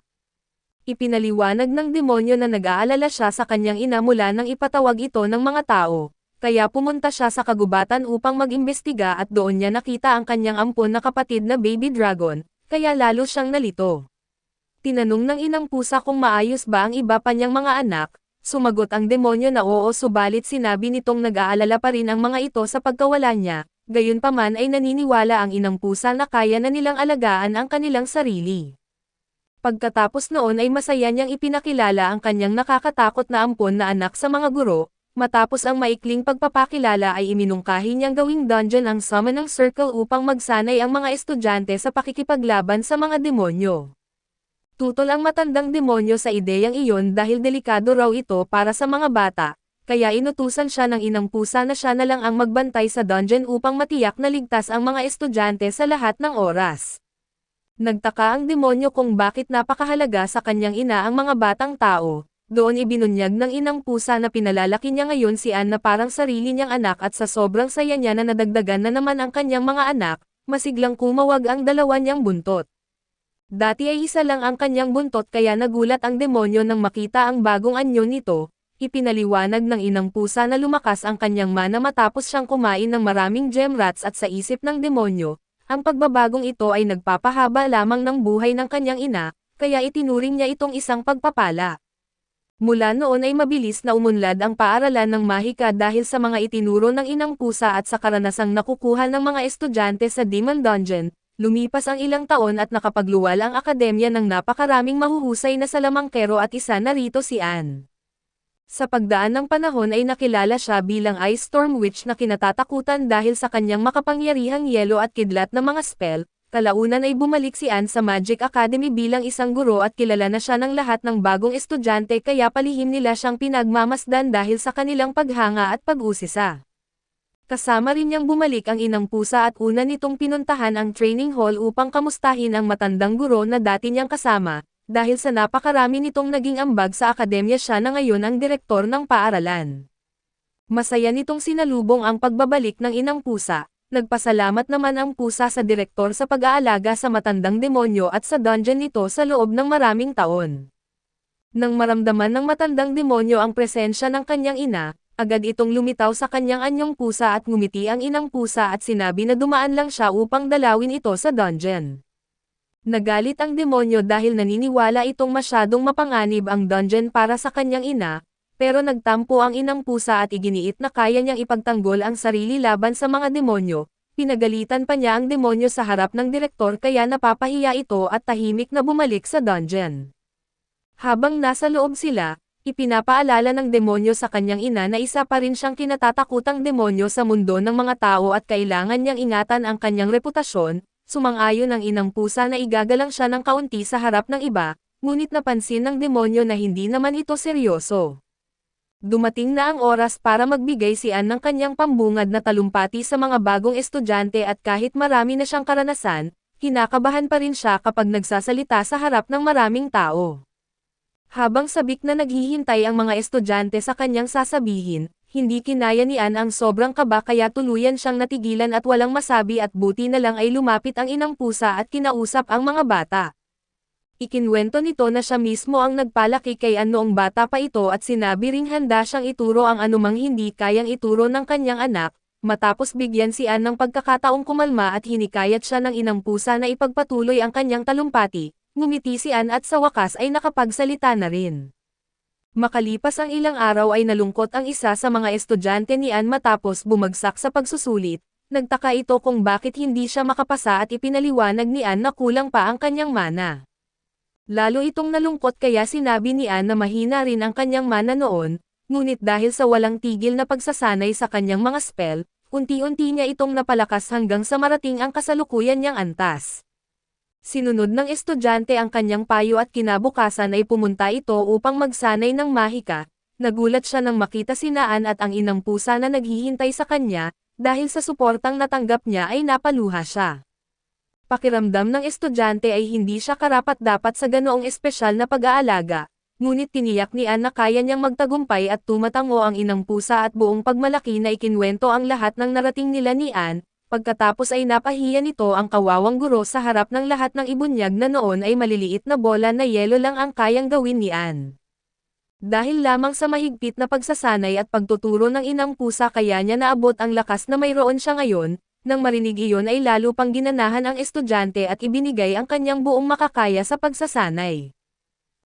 Ipinaliwanag ng demonyo na nag-aalala siya sa kanyang ina mula nang ipatawag ito ng mga tao. Kaya pumunta siya sa kagubatan upang mag-imbestiga at doon niya nakita ang kanyang ampon na kapatid na baby dragon, kaya lalo siyang nalito. Tinanong ng inang pusa kung maayos ba ang iba pa niyang mga anak, sumagot ang demonyo na oo subalit sinabi nitong nag-aalala pa rin ang mga ito sa pagkawala niya, gayunpaman ay naniniwala ang inang pusa na kaya na nilang alagaan ang kanilang sarili. Pagkatapos noon ay masaya niyang ipinakilala ang kanyang nakakatakot na ampon na anak sa mga guro. Matapos ang maikling pagpapakilala ay iminungkahi niyang gawing dungeon ang Summoning Circle upang magsanay ang mga estudyante sa pakikipaglaban sa mga demonyo. Tutol ang matandang demonyo sa ideyang iyon dahil delikado raw ito para sa mga bata, kaya inutusan siya ng inang pusa na siya na lang ang magbantay sa dungeon upang matiyak na ligtas ang mga estudyante sa lahat ng oras. Nagtaka ang demonyo kung bakit napakahalaga sa kanyang ina ang mga batang tao. Doon ibinunyag ng inang pusa na pinalalaki niya ngayon si Anne na parang sarili niyang anak at sa sobrang saya niya na nadagdagan na naman ang kanyang mga anak, masiglang kumawag ang dalawa niyang buntot. Dati ay isa lang ang kanyang buntot kaya nagulat ang demonyo nang makita ang bagong anyo nito. Ipinaliwanag ng inang pusa na lumakas ang kanyang mana matapos siyang kumain ng maraming gem rats at sa isip ng demonyo, ang pagbabagong ito ay nagpapahaba lamang ng buhay ng kanyang ina, kaya itinuring niya itong isang pagpapala. Mula noon ay mabilis na umunlad ang paaralan ng mahika dahil sa mga itinuro ng inang pusa at sa karanasang nakukuha ng mga estudyante sa Demon Dungeon. Lumipas ang ilang taon at nakapagluwal ang akademya ng napakaraming mahuhusay na salamangkero at isa na rito si Anne. Sa pagdaan ng panahon ay nakilala siya bilang Ice Storm Witch na kinatatakutan dahil sa kanyang makapangyarihang yelo at kidlat na mga spell. Kalaunan ay bumalik si Anne sa Magic Academy bilang isang guro at kilala na siya ng lahat ng bagong estudyante kaya palihim nila siyang pinagmamasdan dahil sa kanilang paghanga at pag-usisa. Kasama rin niyang bumalik ang inang pusa at una nitong pinuntahan ang training hall upang kamustahin ang matandang guro na dati niyang kasama, dahil sa napakarami nitong naging ambag sa akademya siya na ngayon ang direktor ng paaralan. Masaya nitong sinalubong ang pagbabalik ng inang pusa. Nagpasalamat naman ang pusa sa direktor sa pag-aalaga sa matandang demonyo at sa dungeon nito sa loob ng maraming taon. Nang maramdaman ng matandang demonyo ang presensya ng kanyang ina, agad itong lumitaw sa kanyang anyong pusa at ngumiti ang inang pusa at sinabi na dumaan lang siya upang dalawin ito sa dungeon. Nagalit ang demonyo dahil naniniwala itong masyadong mapanganib ang dungeon para sa kanyang ina, pero nagtampo ang inang pusa at iginiit na kaya niyang ipagtanggol ang sarili laban sa mga demonyo. Pinagalitan pa niya ang demonyo sa harap ng direktor kaya napapahiya ito at tahimik na bumalik sa dungeon. Habang nasa loob sila, ipinapaalala ng demonyo sa kanyang ina na isa pa rin siyang kinatatakutang demonyo sa mundo ng mga tao at kailangan niyang ingatan ang kanyang reputasyon. Sumang-ayon ang inang pusa na igagalang siya ng kaunti sa harap ng iba, ngunit napansin ng demonyo na hindi naman ito seryoso. Dumating na ang oras para magbigay si Anne ng kanyang pambungad na talumpati sa mga bagong estudyante at kahit marami na siyang karanasan, kinakabahan pa rin siya kapag nagsasalita sa harap ng maraming tao. Habang sabik na naghihintay ang mga estudyante sa kanyang sasabihin, hindi kinaya ni Anne ang sobrang kaba kaya tuluyan siyang natigilan at walang masabi at buti na lang ay lumapit ang inang pusa at kinausap ang mga bata. Ikinwento nito na siya mismo ang nagpalaki kay Anne noong bata pa ito at sinabi ring handa siyang ituro ang anumang hindi kayang ituro ng kanyang anak, matapos bigyan si Anne ng pagkakataong kumalma at hinikayat siya ng inang pusa na ipagpatuloy ang kanyang talumpati, ngumiti si Anne at sa wakas ay nakapagsalita na rin. Makalipas ang ilang araw ay nalungkot ang isa sa mga estudyante ni Anne matapos bumagsak sa pagsusulit, nagtaka ito kung bakit hindi siya makapasa at ipinaliwanag ni Anne na kulang pa ang kanyang mana. Lalo itong nalungkot kaya sinabi ni Anne na mahina rin ang kanyang mana noon, ngunit dahil sa walang tigil na pagsasanay sa kanyang mga spell, unti-unti niya itong napalakas hanggang sa marating ang kasalukuyan niyang antas. Sinunod ng estudyante ang kanyang payo at kinabukasan ay pumunta ito upang magsanay ng mahika. Nagulat siya nang makita si Anne at ang inang pusa na naghihintay sa kanya, dahil sa suportang natanggap niya ay napaluha siya. Pakiramdam ng estudyante ay hindi siya karapat-dapat sa ganoong espesyal na pag-aalaga, ngunit tiniyak ni Anne na kaya niyang magtagumpay at tumatango ang inang pusa at buong pagmalaki na ikinwento ang lahat ng narating nila ni Anne, pagkatapos ay napahiya nito ang kawawang guro sa harap ng lahat ng ibunyag na noon ay maliliit na bola na yelo lang ang kayang gawin ni Anne. Dahil lamang sa mahigpit na pagsasanay at pagtuturo ng inang pusa kaya niya naabot ang lakas na mayroon siya ngayon. Nang marinig iyon ay lalo pang ginanahan ang estudyante at ibinigay ang kanyang buong makakaya sa pagsasanay.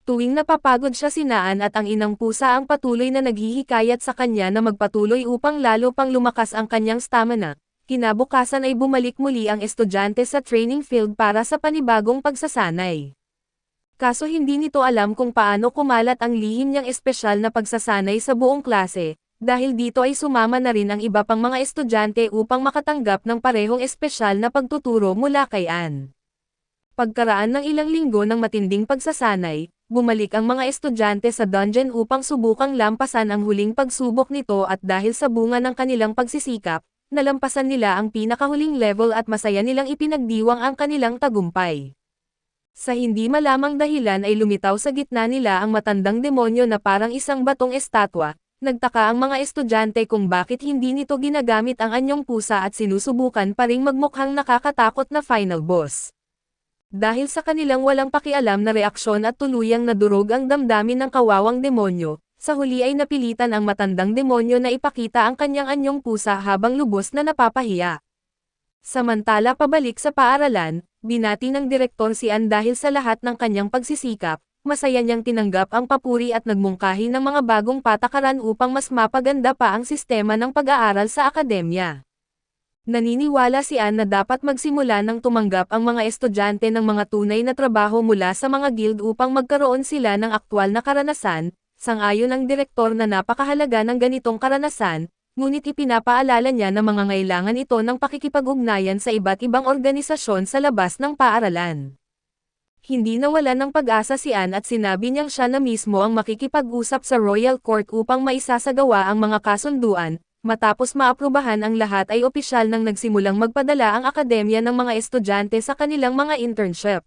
Tuwing napapagod siya si Anne at ang inang pusa ang patuloy na naghihikayat sa kanya na magpatuloy upang lalo pang lumakas ang kanyang stamina, kinabukasan ay bumalik muli ang estudyante sa training field para sa panibagong pagsasanay. Kaso hindi nito alam kung paano kumalat ang lihim niyang espesyal na pagsasanay sa buong klase. dahil dito ay sumama na rin ang iba pang mga estudyante upang makatanggap ng parehong espesyal na pagtuturo mula kay Anne. Pagkaraan ng ilang linggo ng matinding pagsasanay, bumalik ang mga estudyante sa dungeon upang subukang lampasan ang huling pagsubok nito at dahil sa bunga ng kanilang pagsisikap, nalampasan nila ang pinakahuling level at masaya nilang ipinagdiwang ang kanilang tagumpay. Sa hindi malamang dahilan ay lumitaw sa gitna nila ang matandang demonyo na parang isang batong estatwa. Nagtaka ang mga estudyante kung bakit hindi nito ginagamit ang anyong pusa at sinusubukan pa ring magmukhang nakakatakot na final boss. Dahil sa kanilang walang pakialam na reaksyon at tuluyang nadurog ang damdamin ng kawawang demonyo, sa huli ay napilitan ang matandang demonyo na ipakita ang kanyang anyong pusa habang lubos na napapahiya. Samantala pabalik sa paaralan, binati ng direktor si Anne dahil sa lahat ng kanyang pagsisikap, masaya niyang tinanggap ang papuri at nagmungkahi ng mga bagong patakaran upang mas mapaganda pa ang sistema ng pag-aaral sa akademya. Naniniwala si Anne na dapat magsimula ng tumanggap ang mga estudyante ng mga tunay na trabaho mula sa mga guild upang magkaroon sila ng aktwal na karanasan, sang-ayon ang direktor na napakahalaga ng ganitong karanasan, ngunit ipinapaalala niya na mangangailangan ito ng pakikipag-ugnayan sa iba't ibang organisasyon sa labas ng paaralan. Hindi nawala ng pag-asa si Anne at sinabi niyang siya na mismo ang makikipag-usap sa Royal Court upang maisasagawa ang mga kasunduan. Matapos maaprubahan ang lahat ay opisyal nang nagsimulang magpadala ang akademya ng mga estudyante sa kanilang mga internship.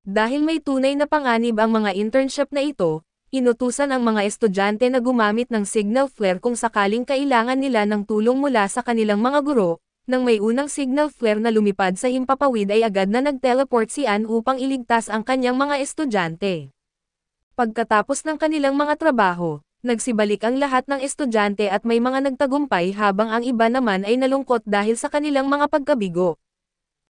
Dahil may tunay na panganib ang mga internship na ito, inutusan ang mga estudyante na gumamit ng signal flare kung sakaling kailangan nila ng tulong mula sa kanilang mga guro. Nang may unang signal flare na lumipad sa himpapawid ay agad na nag-teleport si Anne upang iligtas ang kanyang mga estudyante. Pagkatapos ng kanilang mga trabaho, nagsibalik ang lahat ng estudyante at may mga nagtagumpay habang ang iba naman ay nalungkot dahil sa kanilang mga pagkabigo.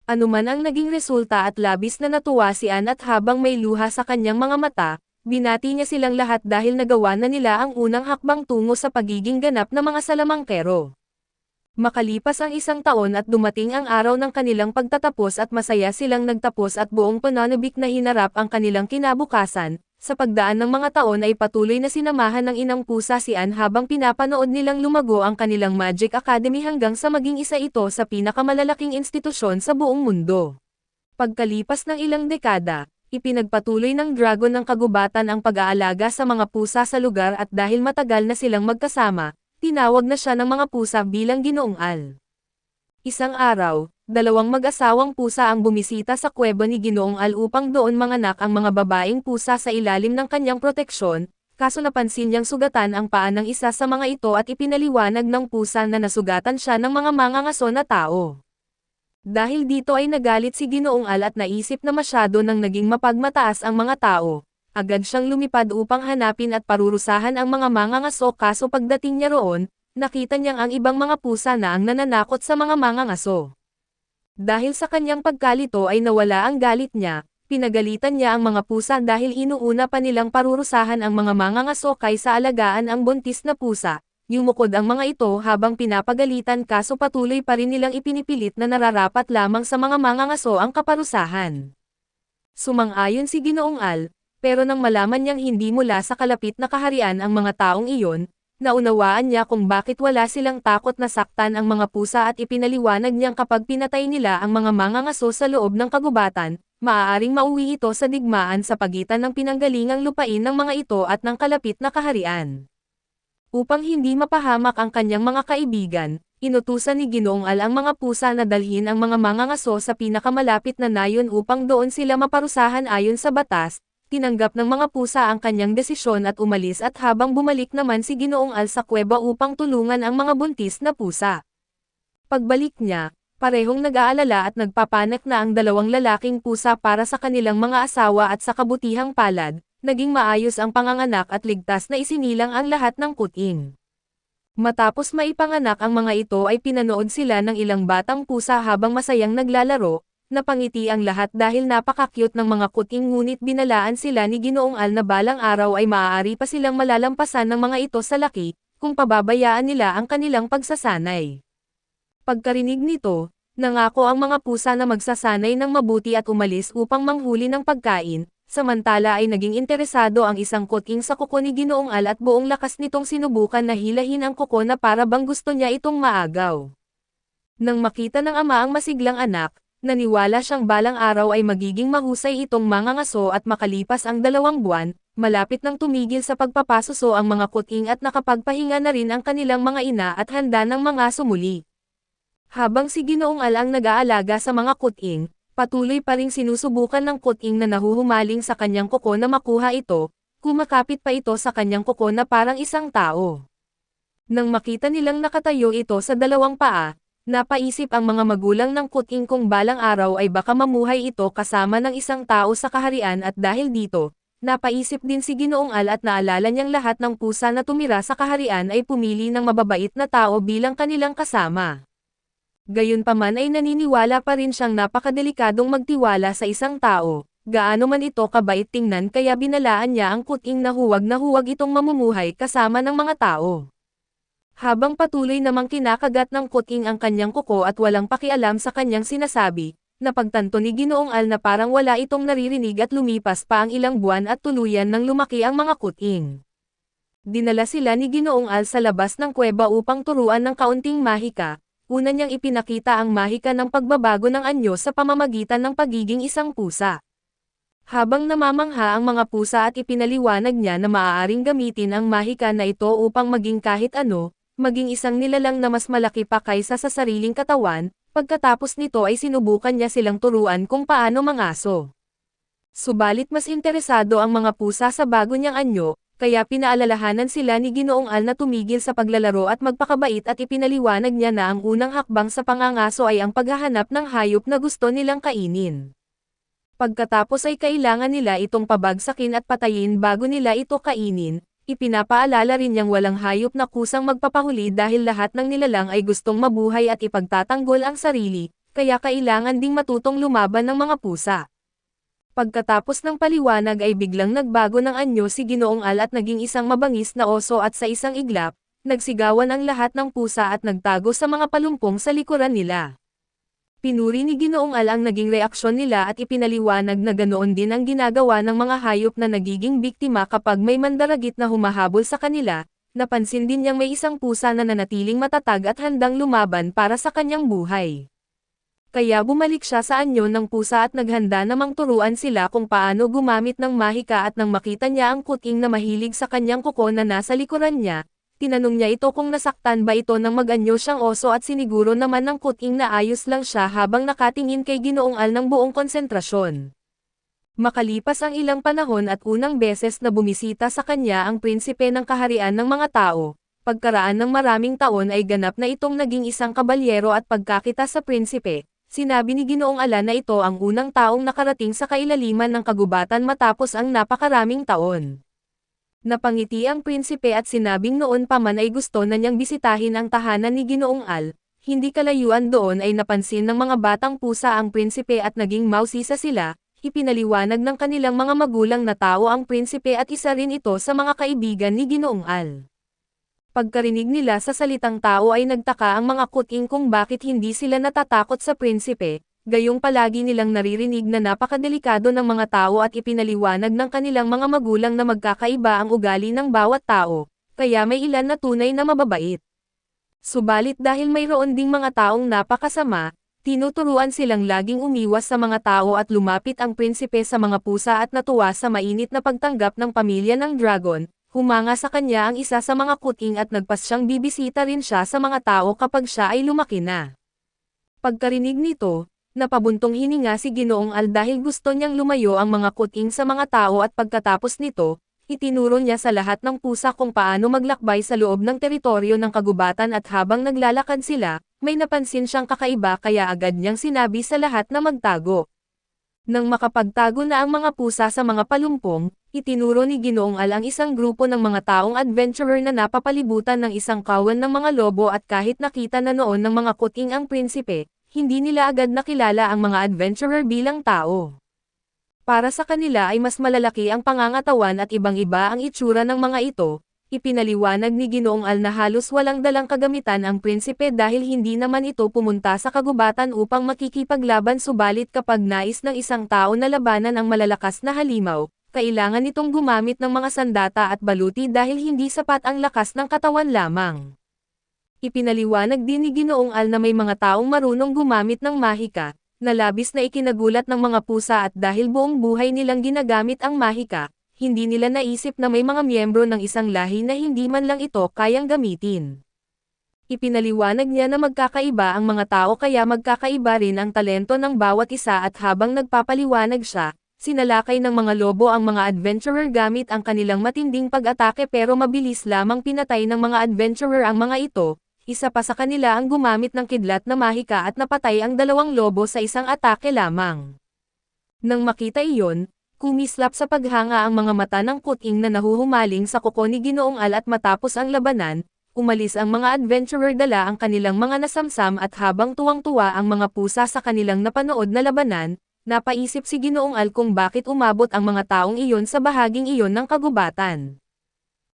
Anuman ang naging resulta at labis na natuwa si Anne at habang may luha sa kanyang mga mata, binati niya silang lahat dahil nagawa na nila ang unang hakbang tungo sa pagiging ganap na mga salamangkero. Makalipas ang isang taon at dumating ang araw ng kanilang pagtatapos at masaya silang nagtapos at buong pananabik na hinarap ang kanilang kinabukasan. Sa pagdaan ng mga taon ay patuloy na sinamahan ng inang pusa si Anne habang pinapanood nilang lumago ang kanilang Magic Academy hanggang sa maging isa ito sa pinakamalalaking institusyon sa buong mundo. Pagkalipas ng ilang dekada, ipinagpatuloy ng Dragon ng Kagubatan ang pag-aalaga sa mga pusa sa lugar at dahil matagal na silang magkasama, tinawag na siya ng mga pusa bilang Ginoong Al. Isang araw, dalawang mag-asawang pusa ang bumisita sa kuweba ni Ginoong Al upang doon manganak ang mga babaeng pusa sa ilalim ng kanyang proteksyon, kaso napansin niyang sugatan ang paa ng isa sa mga ito at ipinaliwanag ng pusa na nasugatan siya ng mga mangangaso na tao. Dahil dito ay nagalit si Ginoong Al at naisip na masyado nang naging mapagmataas ang mga tao. Agad siyang lumipad upang hanapin at parurusahan ang mga mangangaso kaso pagdating niya roon, nakita niyang ang ibang mga pusa na ang nananakot sa mga mangangaso. Dahil sa kanyang pagkalito ay nawala ang galit niya, pinagalitan niya ang mga pusa dahil inuuna pa nilang parurusahan ang mga mangangaso kaysa alagaan ang buntis na pusa. Yumukod ang mga ito habang pinapagalitan kaso patuloy pa rin nilang ipinipilit na nararapat lamang sa mga mangangaso ang kaparusahan. Sumang-ayon si Ginoong Al, pero nang malaman niyang hindi mula sa kalapit na kaharian ang mga taong iyon, naunawaan niya kung bakit wala silang takot na saktan ang mga pusa at ipinaliwanag niyang kapag pinatay nila ang mga mangangaso sa loob ng kagubatan, maaaring mauwi ito sa digmaan sa pagitan ng pinanggalingang lupain ng mga ito at ng kalapit na kaharian. Upang hindi mapahamak ang kanyang mga kaibigan, inutusan ni Ginoong Al ang mga pusa na dalhin ang mga mangangaso sa pinakamalapit na nayon upang doon sila maparusahan ayon sa batas. Tinanggap ng mga pusa ang kanyang desisyon at umalis at habang bumalik naman si Ginoong Al sa kuweba upang tulungan ang mga buntis na pusa. Pagbalik niya, parehong nag-aalala at nagpapanik na ang dalawang lalaking pusa para sa kanilang mga asawa at sa kabutihang palad. Naging maayos ang panganganak at ligtas na isinilang ang lahat ng kuting. Matapos maipanganak ang mga ito ay pinanood sila ng ilang batang pusa habang masayang naglalaro, napangiti ang lahat dahil napaka-cute ng mga kuting ngunit binalaan sila ni Ginoong Al na balang araw ay maaari pa silang malalampasan ng mga ito sa laki, kung pababayaan nila ang kanilang pagsasanay. Pagkarinig nito, nangako ang mga pusa na magsasanay ng mabuti at umalis upang manghuli ng pagkain. Samantala ay naging interesado ang isang kuting sa kuko ni Ginoong Al at buong lakas nitong sinubukan na hilahin ang kuko na para bang gusto niya itong maagaw. Nang makita ng ama ang masiglang anak, naniwala siyang balang araw ay magiging mahusay itong mangangaso at makalipas ang 2 buwan, malapit nang tumigil sa pagpapasuso ang mga kuting at nakapagpahinga na rin ang kanilang mga ina at handa ng mga sumuli. Habang si Ginoong Al ang nag-aalaga sa mga kuting, patuloy pa ring sinusubukan ng kuting na nahuhumaling sa kanyang kuko na makuha ito, kumakapit pa ito sa kanyang kuko na parang isang tao. Nang makita nilang nakatayo ito sa 2 paa, napaisip ang mga magulang ng kuting kung balang araw ay baka mamuhay ito kasama ng isang tao sa kaharian at dahil dito, napaisip din si Ginoong Al at naalala niyang lahat ng pusa na tumira sa kaharian ay pumili ng mababait na tao bilang kanilang kasama. Gayunpaman ay naniniwala pa rin siyang napakadelikadong magtiwala sa isang tao, gaano man ito kabait tingnan kaya binalaan niya ang kuting na huwag itong mamumuhay kasama ng mga tao. Habang patuloy namang kinakagat ng kuting ang kanyang kuko at walang pakialam sa kanyang sinasabi, napagtanto ni Ginoong Al na parang wala itong naririnig at lumipas pa ang ilang buwan at tuluyan nang lumaki ang mga kuting. Dinala sila ni Ginoong Al sa labas ng kuweba upang turuan ng kaunting mahika. Una niyang ipinakita ang mahika ng pagbabago ng anyo sa pamamagitan ng pagiging isang pusa. Habang namamangha ang mga pusa at ipinaliwanag niya na maaaring gamitin ang mahika na ito upang maging kahit ano, maging isang nilalang na mas malaki pa kaysa sa sariling katawan, pagkatapos nito ay sinubukan niya silang turuan kung paano mangaso. Subalit mas interesado ang mga pusa sa bago niyang anyo, kaya pinaalalahanan sila ni Ginoong Al na tumigil sa paglalaro at magpakabait at ipinaliwanag niya na ang unang hakbang sa pangangaso ay ang paghahanap ng hayop na gusto nilang kainin. Pagkatapos ay kailangan nila itong pabagsakin at patayin bago nila ito kainin, ipinapaalala rin niyang walang hayop na kusang magpapahuli dahil lahat ng nilalang ay gustong mabuhay at ipagtatanggol ang sarili, kaya kailangan ding matutong lumaban ng mga pusa. Pagkatapos ng paliwanag ay biglang nagbago ng anyo si Ginoong Al at naging isang mabangis na oso at sa isang iglap, nagsigawan ang lahat ng pusa at nagtago sa mga palumpong sa likuran nila. Pinuri ni Ginoong Al ang naging reaksyon nila at ipinaliwanag na ganoon din ang ginagawa ng mga hayop na nagiging biktima kapag may mandaragit na humahabol sa kanila. Napansin din niyang may isang pusa na nanatiling matatag at handang lumaban para sa kanyang buhay. Kaya bumalik siya sa anyo ng pusa at naghanda namang turuan sila kung paano gumamit ng mahika at nang makita niya ang kuting na mahilig sa kanyang kuko na nasa likuran niya, tinanong niya ito kung nasaktan ba ito nang mag-anyo siyang oso at siniguro naman ng kuting na ayos lang siya habang nakatingin kay Ginoong Al ng buong konsentrasyon. Makalipas ang ilang panahon at unang beses na bumisita sa kanya ang prinsipe ng kaharian ng mga tao, pagkaraan ng maraming taon ay ganap na itong naging isang kabalyero at pagkakita sa prinsipe. Sinabi ni Ginoong Al na ito ang unang taong nakarating sa kailaliman ng kagubatan matapos ang napakaraming taon. Napangiti ang prinsipe at sinabing noon pa man ay gusto na niyang bisitahin ang tahanan ni Ginoong Al. Hindi kalayuan doon ay napansin ng mga batang pusa ang prinsipe at naging mausisa sila. Ipinaliwanag ng kanilang mga magulang na tao ang prinsipe at isa rin ito sa mga kaibigan ni Ginoong Al. Pagkarinig nila sa salitang tao ay nagtaka ang mga kuting kung bakit hindi sila natatakot sa prinsipe, gayong palagi nilang naririnig na napakadelikado ng mga tao at ipinaliwanag ng kanilang mga magulang na magkakaiba ang ugali ng bawat tao, kaya may ilan na tunay na mababait. Subalit dahil mayroon ding mga taong napakasama, tinuturuan silang laging umiwas sa mga tao at lumapit ang prinsipe sa mga pusa at natuwa sa mainit na pagtanggap ng pamilya ng dragon. Humanga sa kanya ang isa sa mga kuting at nagpasyang bibisita rin siya sa mga tao kapag siya ay lumaki na. Pagkarinig nito, napabuntong hininga si Ginoong Al dahil gusto niyang lumayo ang mga kuting sa mga tao at pagkatapos nito, itinuro niya sa lahat ng pusa kung paano maglakbay sa loob ng teritoryo ng kagubatan at habang naglalakad sila, may napansin siyang kakaiba kaya agad niyang sinabi sa lahat na magtago. Nang makapagtago na ang mga pusa sa mga palumpong, itinuro ni Ginoong Al ang isang grupo ng mga taong adventurer na napapalibutan ng isang kawan ng mga lobo at kahit nakita na noon ng mga kuting ang prinsipe, hindi nila agad nakilala ang mga adventurer bilang tao. Para sa kanila ay mas malalaki ang pangangatawan at ibang-iba ang itsura ng mga ito, Ipinaliwanag ni Ginoong Al na halos walang dalang kagamitan ang prinsipe dahil hindi naman ito pumunta sa kagubatan upang makikipaglaban, subalit kapag nais ng isang tao na labanan ang malalakas na halimaw, kailangan nitong gumamit ng mga sandata at baluti dahil hindi sapat ang lakas ng katawan lamang. Ipinaliwanag din ni Ginoong Al na may mga taong marunong gumamit ng mahika, na labis na ikinagulat ng mga pusa at dahil buong buhay nilang ginagamit ang mahika, hindi nila naisip na may mga miyembro ng isang lahi na hindi man lang ito kayang gamitin. Ipinaliwanag niya na magkakaiba ang mga tao kaya magkakaiba rin ang talento ng bawat isa at habang nagpapaliwanag siya, sinalakay ng mga lobo ang mga adventurer gamit ang kanilang matinding pag-atake pero mabilis lamang pinatay ng mga adventurer ang mga ito, isa pa sa kanila ang gumamit ng kidlat na mahika at napatay ang 2 lobo sa isang atake lamang. Nang makita iyon, kumislap sa paghanga ang mga mata ng kuting na nahuhumaling sa kuko ni Ginoong Al at matapos ang labanan, umalis ang mga adventurer dala ang kanilang mga nasamsam at habang tuwang-tuwa ang mga pusa sa kanilang napanood na labanan, napaisip si Ginoong Al kung bakit umabot ang mga taong iyon sa bahaging iyon ng kagubatan.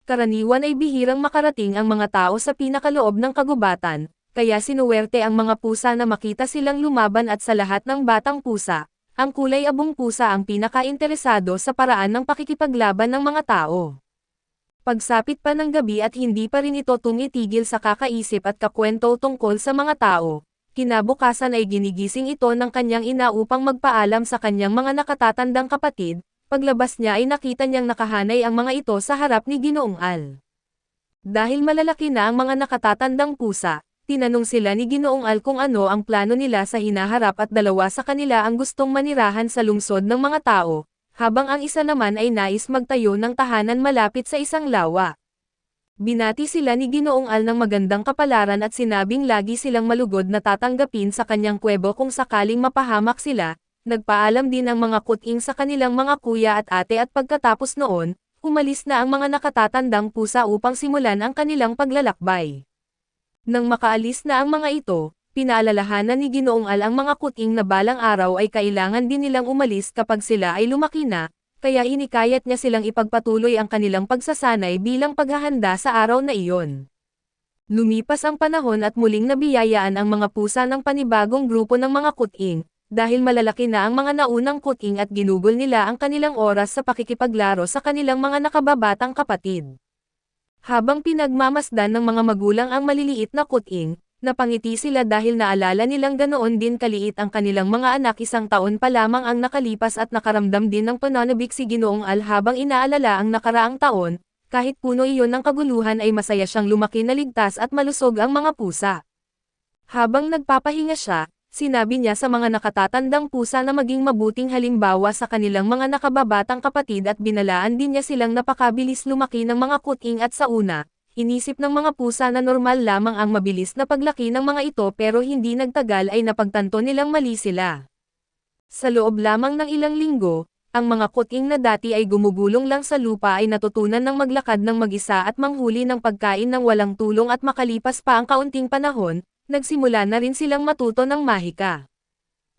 Karaniwan ay bihirang makarating ang mga tao sa pinakaloob ng kagubatan, kaya sinuwerte ang mga pusa na makita silang lumaban at sa lahat ng batang pusa, ang kulay abong pusa ang pinaka-interesado sa paraan ng pakikipaglaban ng mga tao. Pagsapit pa ng gabi at hindi pa rin ito tumitigil sa kakaisip at kakwento tungkol sa mga tao, kinabukasan ay ginigising ito ng kanyang ina upang magpaalam sa kanyang mga nakatatandang kapatid, paglabas niya ay nakita niyang nakahanay ang mga ito sa harap ni Ginoong Al. Dahil malalaki na ang mga nakatatandang pusa, tinanong sila ni Ginoong Al kung ano ang plano nila sa hinaharap at 2 sa kanila ang gustong manirahan sa lungsod ng mga tao, habang ang isa naman ay nais magtayo ng tahanan malapit sa isang lawa. Binati sila ni Ginoong Al ng magandang kapalaran at sinabing lagi silang malugod na tatanggapin sa kanyang kuwebo kung sakaling mapahamak sila. Nagpaalam din ang mga kuting sa kanilang mga kuya at ate at pagkatapos noon, umalis na ang mga nakatatandang pusa upang simulan ang kanilang paglalakbay. Nang makaalis na ang mga ito, pinaalalahanan ni Ginoong Al ang mga kuting na balang araw ay kailangan din nilang umalis kapag sila ay lumaki na, kaya hinikayat niya silang ipagpatuloy ang kanilang pagsasanay bilang paghahanda sa araw na iyon. Lumipas ang panahon at muling nabiyayaan ang mga pusa ng panibagong grupo ng mga kuting, dahil malalaki na ang mga naunang kuting at ginugol nila ang kanilang oras sa pakikipaglaro sa kanilang mga nakababatang kapatid. Habang pinagmamasdan ng mga magulang ang maliliit na kuting, napangiti sila dahil naalala nilang ganoon din kaliit ang kanilang mga anak. 1 taon pa lamang ang nakalipas at nakaramdam din ng pananabik si Ginoong Al habang inaalala ang nakaraang taon, kahit puno iyon ng kaguluhan ay masaya siyang lumaki na ligtas at malusog ang mga pusa. Habang nagpapahinga siya, sinabi niya sa mga nakatatandang pusa na maging mabuting halimbawa sa kanilang mga nakababatang kapatid at binalaan din niya silang napakabilis lumaki ng mga kuting at sa una, inisip ng mga pusa na normal lamang ang mabilis na paglaki ng mga ito pero hindi nagtagal ay napagtanto nilang mali sila. Sa loob lamang ng ilang linggo, ang mga kuting na dati ay gumugulong lang sa lupa ay natutunan ng maglakad ng mag-isa at manghuli ng pagkain ng walang tulong at makalipas pa ang kaunting panahon, nagsimula na rin silang matuto ng mahika.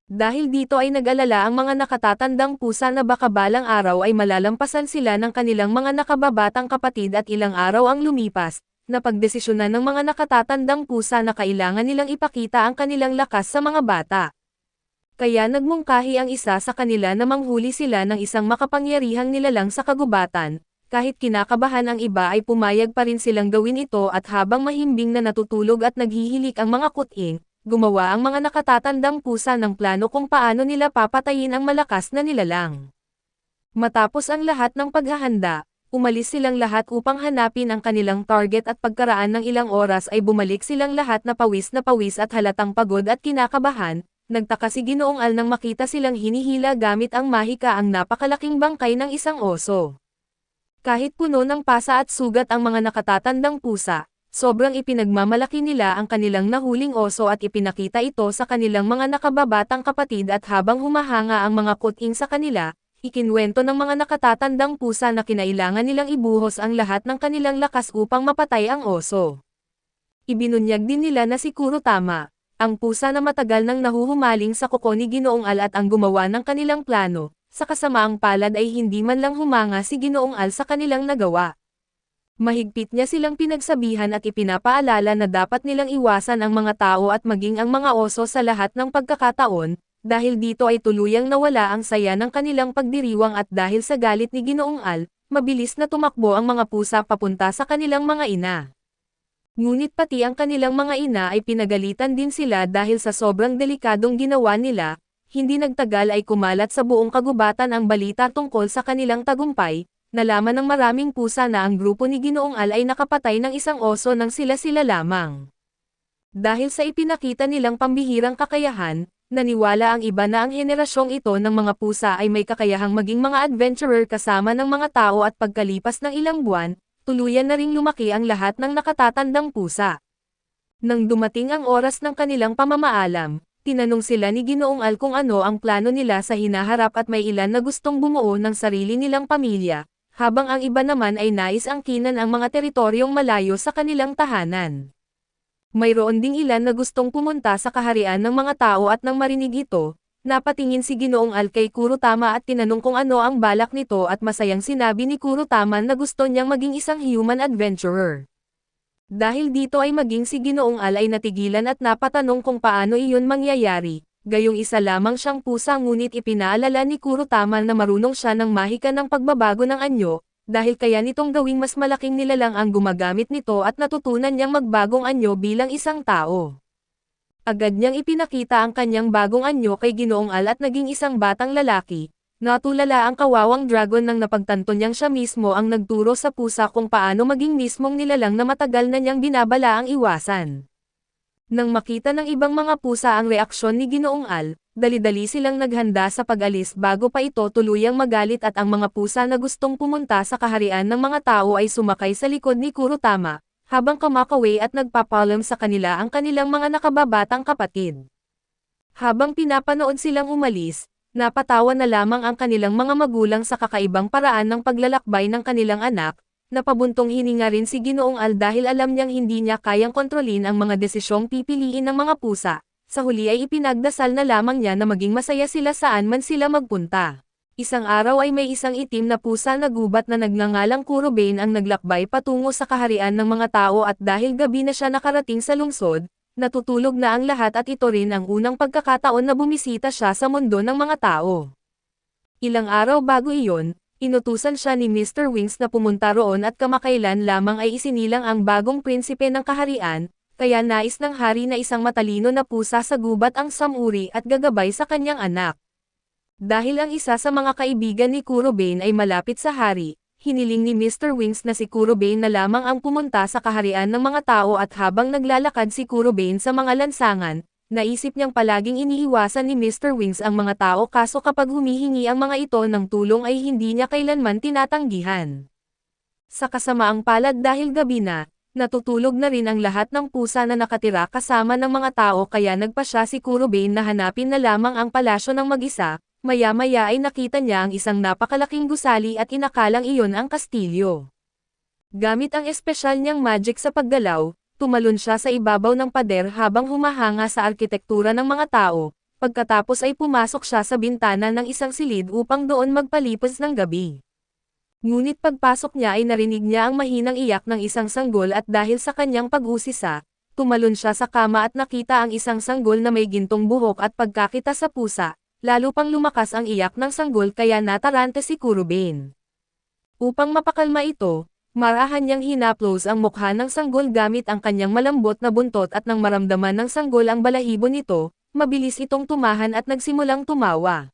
Dahil dito ay nag-alala ang mga nakatatandang pusa na baka balang araw ay malalampasan sila ng kanilang mga nakababatang kapatid at ilang araw ang lumipas, na pagdesisyonan ng mga nakatatandang pusa na kailangan nilang ipakita ang kanilang lakas sa mga bata. Kaya nagmungkahi ang isa sa kanila na manghuli sila ng isang makapangyarihang nilalang sa kagubatan. Kahit kinakabahan ang iba ay pumayag pa rin silang gawin ito at habang mahimbing na natutulog at naghihilik ang mga kuting, gumawa ang mga nakatatandang pusa ng plano kung paano nila papatayin ang malakas na nilalang. Matapos ang lahat ng paghahanda, umalis silang lahat upang hanapin ang kanilang target at pagkaraan ng ilang oras ay bumalik silang lahat na pawis at halatang pagod at kinakabahan. Nagtaka si Ginoong Al nang makita silang hinihila gamit ang mahika ang napakalaking bangkay ng isang oso. Kahit puno ng pasa at sugat ang mga nakatatandang pusa, sobrang ipinagmamalaki nila ang kanilang nahuling oso at ipinakita ito sa kanilang mga nakababatang kapatid at habang humahanga ang mga kuting sa kanila, ikinwento ng mga nakatatandang pusa na kinailangan nilang ibuhos ang lahat ng kanilang lakas upang mapatay ang oso. Ibinunyag din nila na si Kurotama, ang pusa na matagal nang nahuhumaling sa kuko ni Ginoong Al at ang gumawa ng kanilang plano. Sa kasamaang palad ay hindi man lang humanga si Ginoong Al sa kanilang nagawa. Mahigpit niya silang pinagsabihan at ipinapaalala na dapat nilang iwasan ang mga tao at maging ang mga oso sa lahat ng pagkakataon, dahil dito ay tuluyang nawala ang saya ng kanilang pagdiriwang at dahil sa galit ni Ginoong Al, mabilis na tumakbo ang mga pusa papunta sa kanilang mga ina. Ngunit pati ang kanilang mga ina ay pinagalitan din sila dahil sa sobrang delikadong ginawa nila, hindi nagtagal ay kumalat sa buong kagubatan ang balita tungkol sa kanilang tagumpay. Nalaman ng maraming pusa na ang grupo ni Ginoong Al ay nakapatay ng isang oso nang sila-sila lamang. Dahil sa ipinakita nilang pambihirang kakayahan, naniwala ang iba na ang henerasyong ito ng mga pusa ay may kakayahang maging mga adventurer kasama ng mga tao at pagkalipas ng ilang buwan, tuluyan na ring lumaki ang lahat ng nakatatandang pusa. Nang dumating ang oras ng kanilang pamamaalam, tinanong sila ni Ginoong Al kung ano ang plano nila sa hinaharap at may ilan na gustong bumuo ng sarili nilang pamilya, habang ang iba naman ay nais angkinan ang mga teritoryong malayo sa kanilang tahanan. Mayroon ding ilan na gustong pumunta sa kaharian ng mga tao at nang marinig ito, napatingin si Ginoong Al kay Kurotama at tinanong kung ano ang balak nito at masayang sinabi ni Kurotama na gusto niyang maging isang human adventurer. Dahil dito ay maging si Ginoong Al ay natigilan at napatanong kung paano iyon mangyayari. Gayong isa lamang siyang pusa ngunit ipinaalala ni Kurotama na marunong siya ng mahika ng pagbabago ng anyo, dahil kaya nitong gawing mas malaking nilalang ang gumagamit nito at natutunan niyang magbagong anyo bilang isang tao. Agad niyang ipinakita ang kanyang bagong anyo kay Ginoong Al at naging isang batang lalaki. Natulala ang kawawang dragon nang napagtanto niyang siya mismo ang nagturo sa pusa kung paano maging mismong nilalang na matagal na niyang binabala ang iwasan. Nang makita ng ibang mga pusa ang reaksyon ni Ginoong Al, dali-dali silang naghanda sa pag-alis bago pa ito tuluyang magalit at ang mga pusa na gustong pumunta sa kaharian ng mga tao ay sumakay sa likod ni Kurotama, habang kumakaway at nagpapalam sa kanila ang kanilang mga nakababatang kapatid. Habang pinapanood silang umalis, napatawa na lamang ang kanilang mga magulang sa kakaibang paraan ng paglalakbay ng kanilang anak. Napabuntong hininga rin si Ginoong Al dahil alam niyang hindi niya kayang kontrolin ang mga desisyong pipiliin ng mga pusa. Sa huli ay ipinagdasal na lamang niya na maging masaya sila saan man sila magpunta. Isang araw ay may isang itim na pusa na gubat na nagngangalang Kurobane ang naglakbay patungo sa kaharian ng mga tao at dahil gabi na siya nakarating sa lungsod, natutulog na ang lahat at ito rin ang unang pagkakataon na bumisita siya sa mundo ng mga tao. Ilang araw bago iyon, inutusan siya ni Mr. Wings na pumunta roon at kamakailan lamang ay isinilang ang bagong prinsipe ng kaharian, kaya nais ng hari na isang matalino na pusa sa gubat ang samuri at gagabay sa kanyang anak. Dahil ang isa sa mga kaibigan ni Kurobane ay malapit sa hari, hiniling ni Mr. Wings na si Kurobane na lamang ang pumunta sa kaharian ng mga tao at habang naglalakad si Kurobane sa mga lansangan, naisip niyang palaging iniiwasan ni Mr. Wings ang mga tao kaso kapag humihingi ang mga ito ng tulong ay hindi niya kailanman tinatanggihan. Sa kasamaang palad dahil gabi na, natutulog na rin ang lahat ng pusa na nakatira kasama ng mga tao kaya nagpasya si Kurobane na hanapin na lamang ang palasyo ng mag-isa, maya-maya ay nakita niya ang isang napakalaking gusali at inakalang iyon ang kastilyo. Gamit ang espesyal niyang magic sa paggalaw, tumalon siya sa ibabaw ng pader habang humahanga sa arkitektura ng mga tao, pagkatapos ay pumasok siya sa bintana ng isang silid upang doon magpalipas ng gabi. Ngunit pagpasok niya ay narinig niya ang mahinang iyak ng isang sanggol at dahil sa kanyang pag-usisa, tumalon siya sa kama at nakita ang isang sanggol na may gintong buhok at pagkakita sa pusa, lalo pang lumakas ang iyak ng sanggol kaya natarante si Kurobane. Upang mapakalma ito, marahan niyang hinaplos ang mukha ng sanggol gamit ang kanyang malambot na buntot at nang maramdaman ng sanggol ang balahibo nito, mabilis itong tumahan at nagsimulang tumawa.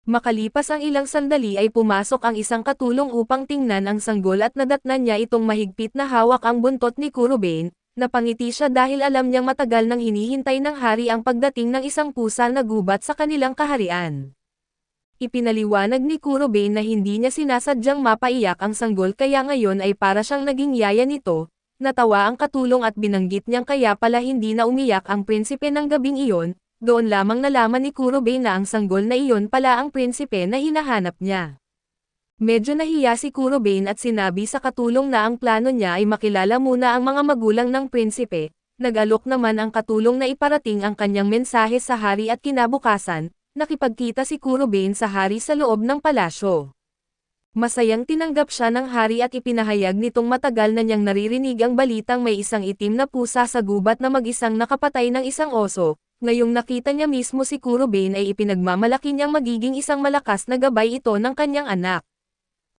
Makalipas ang ilang sandali ay pumasok ang isang katulong upang tingnan ang sanggol at nadatnan niya itong mahigpit na hawak ang buntot ni Kurobane, napangiti siya dahil alam niyang matagal nang hinihintay ng hari ang pagdating ng isang pusa na gubat sa kanilang kaharian. Ipinaliwanag ni Kurobane na hindi niya sinasadyang mapaiyak ang sanggol kaya ngayon ay para siyang naging yaya nito, natawa ang katulong at binanggit niyang kaya pala hindi na umiyak ang prinsipe ng gabing iyon, doon lamang nalaman ni Kurobane na ang sanggol na iyon pala ang prinsipe na hinahanap niya. Medyo nahiya si Kurobane at sinabi sa katulong na ang plano niya ay makilala muna ang mga magulang ng prinsipe, nag-alok naman ang katulong na iparating ang kanyang mensahe sa hari at kinabukasan, nakipagkita si Kurobane sa hari sa loob ng palasyo. Masayang tinanggap siya ng hari at ipinahayag nitong matagal na niyang naririnig ang balitang may isang itim na pusa sa gubat na mag-isang nakapatay ng isang oso. Ngayong nakita niya mismo si Kurobane ay ipinagmamalaki niyang magiging isang malakas na gabay ito ng kanyang anak.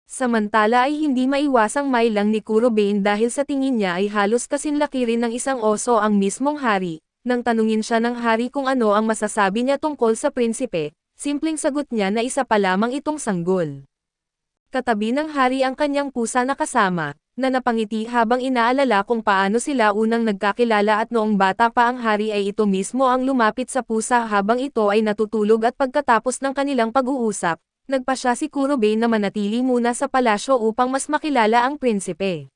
Samantala ay hindi maiwasang mailang ni Kurobane dahil sa tingin niya ay halos kasinlaki rin ng isang oso ang mismong hari. Nang tanungin siya ng hari kung ano ang masasabi niya tungkol sa prinsipe, simpleng sagot niya na isa pa lamang itong sanggol. Katabi ng hari ang kanyang pusa na kasama, na napangiti habang inaalala kung paano sila unang nagkakilala at noong bata pa ang hari ay ito mismo ang lumapit sa pusa habang ito ay natutulog at pagkatapos ng kanilang pag-uusap, nagpasya si Kurobane na manatili muna sa palasyo upang mas makilala ang prinsipe.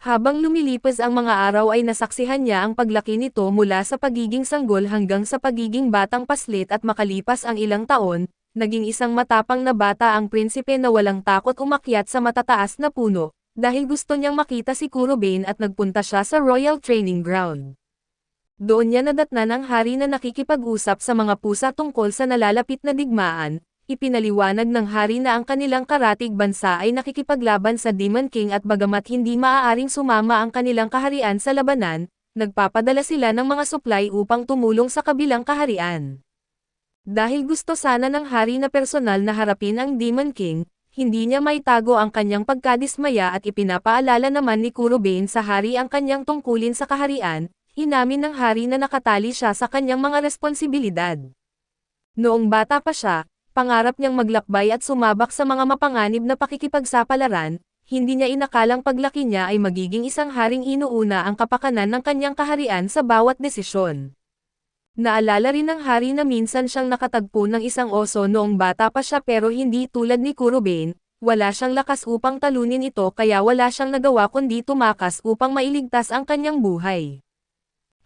Habang lumilipas ang mga araw ay nasaksihan niya ang paglaki nito mula sa pagiging sanggol hanggang sa pagiging batang paslit at makalipas ang ilang taon, naging isang matapang na bata ang prinsipe na walang takot umakyat sa matataas na puno, dahil gusto niyang makita si Kurobane at nagpunta siya sa Royal Training Ground. Doon niya nadatnan ang hari na nakikipag-usap sa mga pusa tungkol sa nalalapit na digmaan. Ipinaliwanag ng hari na ang kanilang karatig bansa ay nakikipaglaban sa Demon King at bagamat hindi maaaring sumama ang kanilang kaharian sa labanan, nagpapadala sila ng mga supply upang tumulong sa kabilang kaharian. Dahil gusto sana ng hari na personal na harapin ang Demon King, hindi niya maitago ang kanyang pagkadismaya at ipinapaalala naman ni Kurobane sa hari ang kanyang tungkulin sa kaharian, inamin ng hari na nakatali siya sa kanyang mga responsibilidad. Noong bata pa siya, pangarap niyang maglakbay at sumabak sa mga mapanganib na pakikipagsapalaran, hindi niya inakalang paglaki niya ay magiging isang haring inuuna ang kapakanan ng kanyang kaharian sa bawat desisyon. Naalala rin ng hari na minsan siyang nakatagpo ng isang oso noong bata pa siya pero hindi tulad ni Kurobane, wala siyang lakas upang talunin ito kaya wala siyang nagawa kundi tumakas upang mailigtas ang kanyang buhay.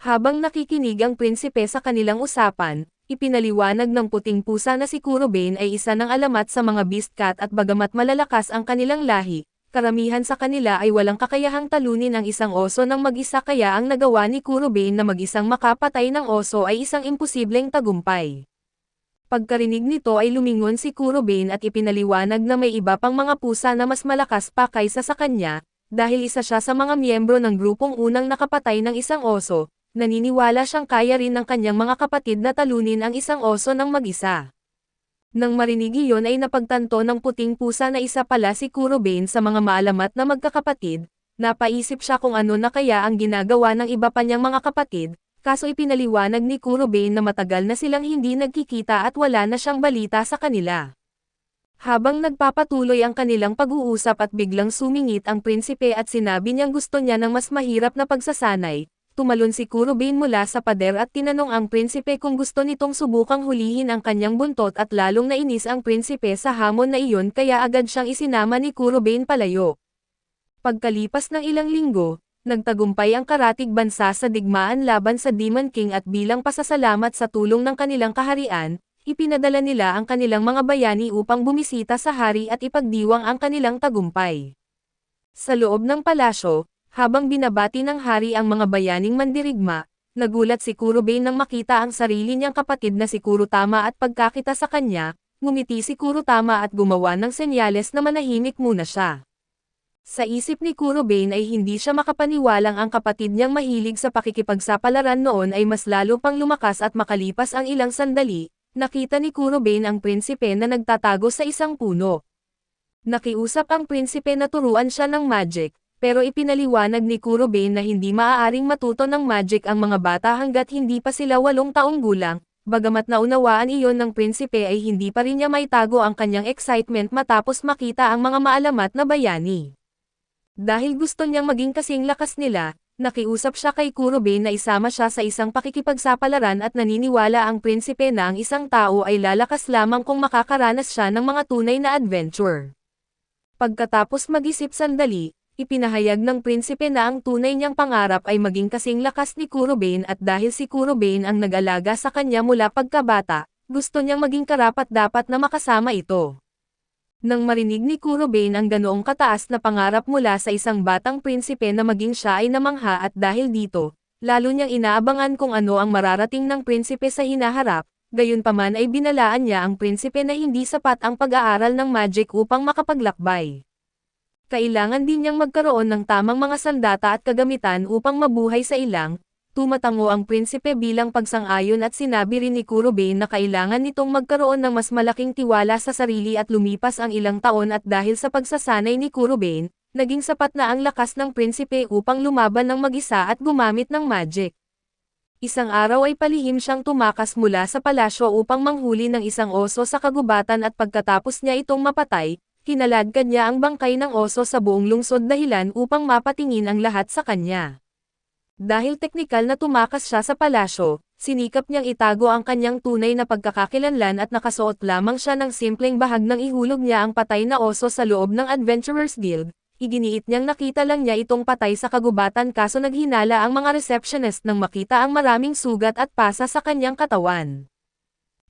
Habang nakikinig ang prinsipe sa kanilang usapan, ipinaliwanag ng puting pusa na si Kurobane ay isa ng alamat sa mga beast cat at bagamat malalakas ang kanilang lahi, karamihan sa kanila ay walang kakayahang talunin ang isang oso ng mag-isa kaya ang nagawa ni Kurobane na mag-isang makapatay ng oso ay isang imposibleng tagumpay. Pagkarinig nito ay lumingon si Kurobane at ipinaliwanag na may iba pang mga pusa na mas malakas pa kaysa sa kanya, dahil isa siya sa mga miyembro ng grupong unang nakapatay ng isang oso, naniniwala siyang kaya rin ng kanyang mga kapatid na talunin ang isang oso ng mag-isa. Nang marinig iyon ay napagtanto ng puting pusa na isa pala si Kurobane sa mga maalamat na magkakapatid, napaisip siya kung ano na kaya ang ginagawa ng iba pa niyang mga kapatid, kaso ipinaliwanag ni Kurobane na matagal na silang hindi nagkikita at wala na siyang balita sa kanila. Habang nagpapatuloy ang kanilang pag-uusap at biglang sumingit ang prinsipe at sinabi niyang gusto niya ng mas mahirap na pagsasanay, tumalon si Kurobane mula sa pader at tinanong ang prinsipe kung gusto nitong subukang hulihin ang kanyang buntot at lalong nainis ang prinsipe sa hamon na iyon kaya agad siyang isinama ni Kurobane palayo. Pagkalipas ng ilang linggo, nagtagumpay ang karatig bansa sa digmaan laban sa Demon King at bilang pasasalamat sa tulong ng kanilang kaharian, ipinadala nila ang kanilang mga bayani upang bumisita sa hari at ipagdiwang ang kanilang tagumpay. Sa loob ng palasyo, habang binabati ng hari ang mga bayaning mandirigma, nagulat si Kurobane nang makita ang sarili niyang kapatid na si Kurotama at pagkakita sa kanya, ngumiti si Kurotama at gumawa ng senyales na manahimik muna siya. Sa isip ni Kurobane ay hindi siya makapaniwalang ang kapatid niyang mahilig sa pakikipagsapalaran noon ay mas lalo pang lumakas at makalipas ang ilang sandali, nakita ni Kurobane ang prinsipe na nagtatago sa isang puno. Nakiusap ang prinsipe na turuan siya ng magic, pero ipinaliwanag ni Kurobane na hindi maaaring matuto ng magic ang mga bata hanggat hindi pa sila 8 taong gulang, bagamat naunawaan iyon ng prinsipe ay hindi pa rin niya maitago ang kanyang excitement matapos makita ang mga maalamat na bayani. Dahil gusto niyang maging kasing lakas nila, nakiusap siya kay Kurobane na isama siya sa isang pakikipagsapalaran at naniniwala ang prinsipe na ang isang tao ay lalakas lamang kung makakaranas siya ng mga tunay na adventure. Pagkatapos mag-isip sandali, ipinahayag ng prinsipe na ang tunay niyang pangarap ay maging kasing lakas ni Kurobane at dahil si Kurobane ang nag-alaga sa kanya mula pagkabata, gusto niyang maging karapat-dapat na makasama ito. Nang marinig ni Kurobane ang ganoong kataas na pangarap mula sa isang batang prinsipe na maging siya ay namangha at dahil dito, lalo niyang inaabangan kung ano ang mararating ng prinsipe sa hinaharap, gayunpaman ay binalaan niya ang prinsipe na hindi sapat ang pag-aaral ng magic upang makapaglakbay. Kailangan din niyang magkaroon ng tamang mga sandata at kagamitan upang mabuhay sa ilang. Tumatango ang prinsipe bilang pagsang-ayon at sinabi rin ni Kurobe na kailangan nitong magkaroon ng mas malaking tiwala sa sarili at lumipas ang ilang taon at dahil sa pagsasanay ni Kurobe, naging sapat na ang lakas ng prinsipe upang lumaban ng mag-isa at gumamit ng magic. Isang araw ay palihim siyang tumakas mula sa palasyo upang manghuli ng isang oso sa kagubatan at pagkatapos niya itong mapatay, kinaladkad niya ang bangkay ng oso sa buong lungsod dahilan upang mapatingin ang lahat sa kanya. Dahil teknikal na tumakas siya sa palasyo, sinikap niyang itago ang kanyang tunay na pagkakakilanlan at nakasuot lamang siya ng simpleng bahag nang ihulog niya ang patay na oso sa loob ng Adventurers Guild. Iginiit niyang nakita lang niya itong patay sa kagubatan kaso naghinala ang mga receptionist nang makita ang maraming sugat at pasa sa kanyang katawan.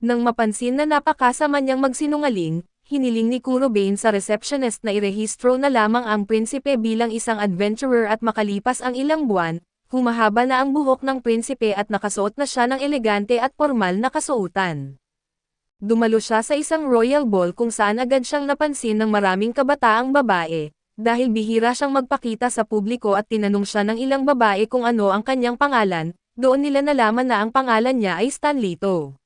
Nang mapansin na napakasama niyang magsinungaling, hiniling ni Kurobe sa receptionist na irehistro na lamang ang prinsipe bilang isang adventurer at makalipas ang ilang buwan, humahaba na ang buhok ng prinsipe at nakasuot na siya ng elegante at formal na kasuotan. Dumalo siya sa isang royal ball kung saan agad siyang napansin ng maraming kabataang babae. Dahil bihira siyang magpakita sa publiko at tinanong siya ng ilang babae kung ano ang kanyang pangalan, doon nila nalaman na ang pangalan niya ay Stan Lito.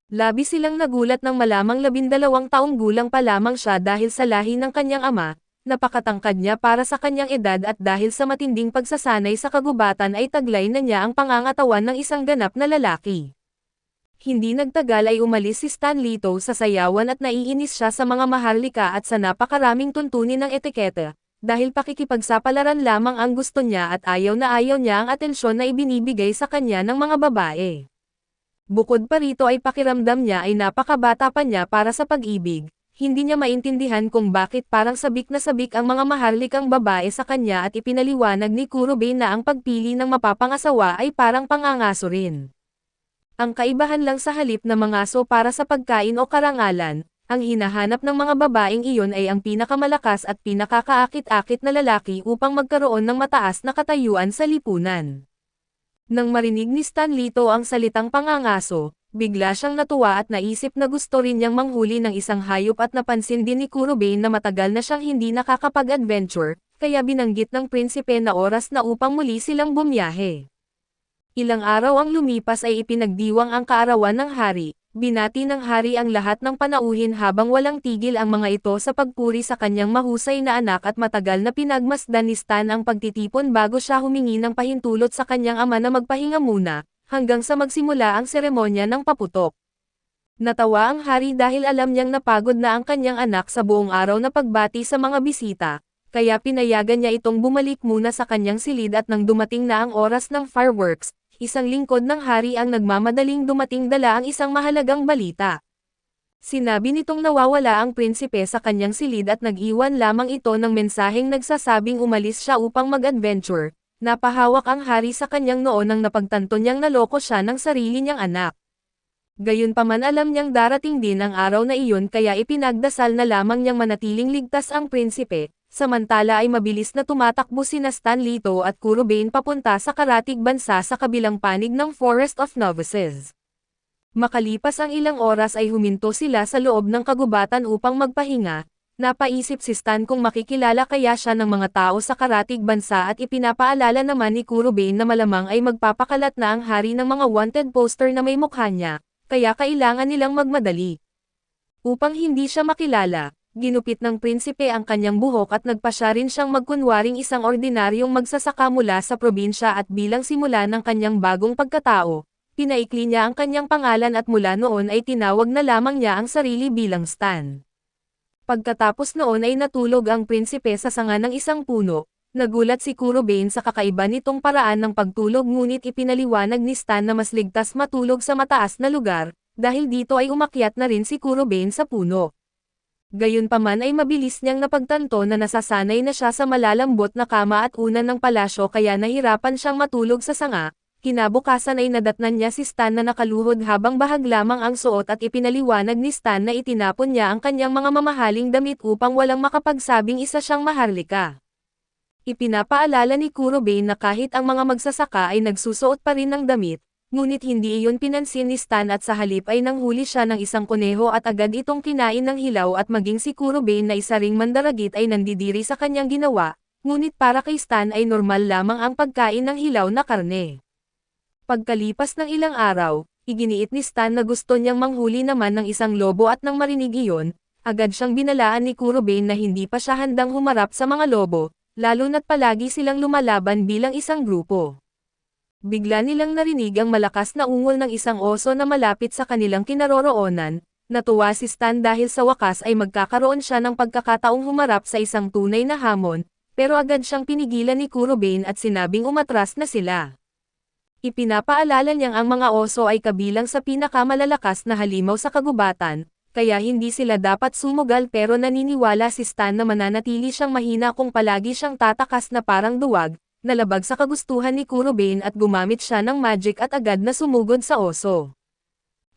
Labis silang nagulat nang malamang 12 taong gulang pa lamang siya dahil sa lahi ng kanyang ama, napakatangkad niya para sa kanyang edad at dahil sa matinding pagsasanay sa kagubatan ay taglay na niya ang pangangatawan ng isang ganap na lalaki. Hindi nagtagal ay umalis si Stan Lito sa sayawan at naiinis siya sa mga maharlika at sa napakaraming tuntunin ng etiketa, dahil pakikipagsapalaran lamang ang gusto niya at ayaw niya ang atensyon na ibinibigay sa kanya ng mga babae. Bukod pa rito ay pakiramdam niya ay napakabata pa niya para sa pag-ibig, hindi niya maintindihan kung bakit parang sabik na sabik ang mga maharlikang babae sa kanya at ipinaliwanag ni Kurobe na ang pagpili ng mapapangasawa ay parang pangangaso rin. Ang kaibahan lang sa halip na mangaso para sa pagkain o karangalan, ang hinahanap ng mga babaeng iyon ay ang pinakamalakas at pinakakaakit-akit na lalaki upang magkaroon ng mataas na katayuan sa lipunan. Nang marinig ni Stan Lito ang salitang pangangaso, bigla siyang natuwa at naisip na gusto rin niyang manghuli ng isang hayop at napansin din ni Kurobe na matagal na siyang hindi nakakapag-adventure, kaya binanggit ng prinsipe na oras na upang muli silang bumiyahe. Ilang araw ang lumipas ay ipinagdiwang ang kaarawan ng hari, binati ng hari ang lahat ng panauhin habang walang tigil ang mga ito sa pagpuri sa kanyang mahusay na anak at matagal na pinagmasdan ni Stan ang pagtitipon bago siya humingi ng pahintulot sa kanyang ama na magpahinga muna, hanggang sa magsimula ang seremonya ng paputok. Natawa ang hari dahil alam niyang napagod na ang kanyang anak sa buong araw na pagbati sa mga bisita, kaya pinayagan niya itong bumalik muna sa kanyang silid at nang dumating na ang oras ng fireworks, isang lingkod ng hari ang nagmamadaling dumating dala ang isang mahalagang balita. Sinabi nitong nawawala ang prinsipe sa kanyang silid at nag-iwan lamang ito ng mensaheng nagsasabing umalis siya upang mag-adventure. Napahawak ang hari sa kanyang noo nang napagtanto niyang naloko siya ng sarili niyang anak. Gayunpaman alam niyang darating din ang araw na iyon kaya ipinagdasal na lamang niyang manatiling ligtas ang prinsipe. Samantala ay mabilis na tumatakbo sina Stan Lito at Kurobe papunta sa karatig bansa sa kabilang panig ng Forest of Novices. Makalipas ang ilang oras ay huminto sila sa loob ng kagubatan upang magpahinga. Napaisip si Stan kung makikilala kaya siya ng mga tao sa karatig bansa at ipinapaalala naman ni Kurobe na malamang ay magpapakalat na ang hari ng mga wanted poster na may mukha niya, kaya kailangan nilang magmadali. Upang hindi siya makilala, ginupit ng prinsipe ang kanyang buhok at nagpasya rin siyang magkunwaring isang ordinaryong magsasaka mula sa probinsya at bilang simula ng kanyang bagong pagkatao, pinaikli niya ang kanyang pangalan at mula noon ay tinawag na lamang niya ang sarili bilang Stan. Pagkatapos noon ay natulog ang prinsipe sa sanga ng isang puno, nagulat si Kurobe sa kakaiba nitong paraan ng pagtulog ngunit ipinaliwanag ni Stan na mas ligtas matulog sa mataas na lugar, dahil dito ay umakyat na rin si Kurobe sa puno. Gayunpaman ay mabilis niyang napagtanto na nasasanay na siya sa malalambot na kama at unan ng palasyo kaya nahirapan siyang matulog sa sanga. Kinabukasan ay nadatnan niya si Stan na nakaluhod habang bahag lamang ang suot at ipinaliwanag ni Stan na itinapon niya ang kanyang mga mamahaling damit upang walang makapagsabing isa siyang maharlika. Ipinapaalala ni Kurobe na kahit ang mga magsasaka ay nagsusuot pa rin ng damit, Ngunit hindi iyon pinansin ni Stan at sa halip ay nanghuli siya ng isang kuneho at agad itong kinain ng hilaw at maging si Kurobane na isa ring mandaragit ay nandidiri sa kanyang ginawa, ngunit para kay Stan ay normal lamang ang pagkain ng hilaw na karne. Pagkalipas ng ilang araw, iginiit ni Stan na gusto niyang manghuli naman ng isang lobo at nang marinig iyon, agad siyang binalaan ni Kurobane na hindi pa siya handang humarap sa mga lobo, lalo na't palagi silang lumalaban bilang isang grupo. Bigla nilang narinig ang malakas na ungol ng isang oso na malapit sa kanilang kinaroroonan. Natuwa si Stan dahil sa wakas ay magkakaroon siya ng pagkakataong humarap sa isang tunay na hamon, pero agad siyang pinigilan ni Kurobane at sinabing umatras na sila. Ipinapaalala niyang ang mga oso ay kabilang sa pinakamalalakas na halimaw sa kagubatan, kaya hindi sila dapat sumugal pero naniniwala si Stan na mananatili siyang mahina kung palagi siyang tatakas na parang duwag. Nalabag sa kagustuhan ni Kurobane at gumamit siya ng magic at agad na sumugod sa oso.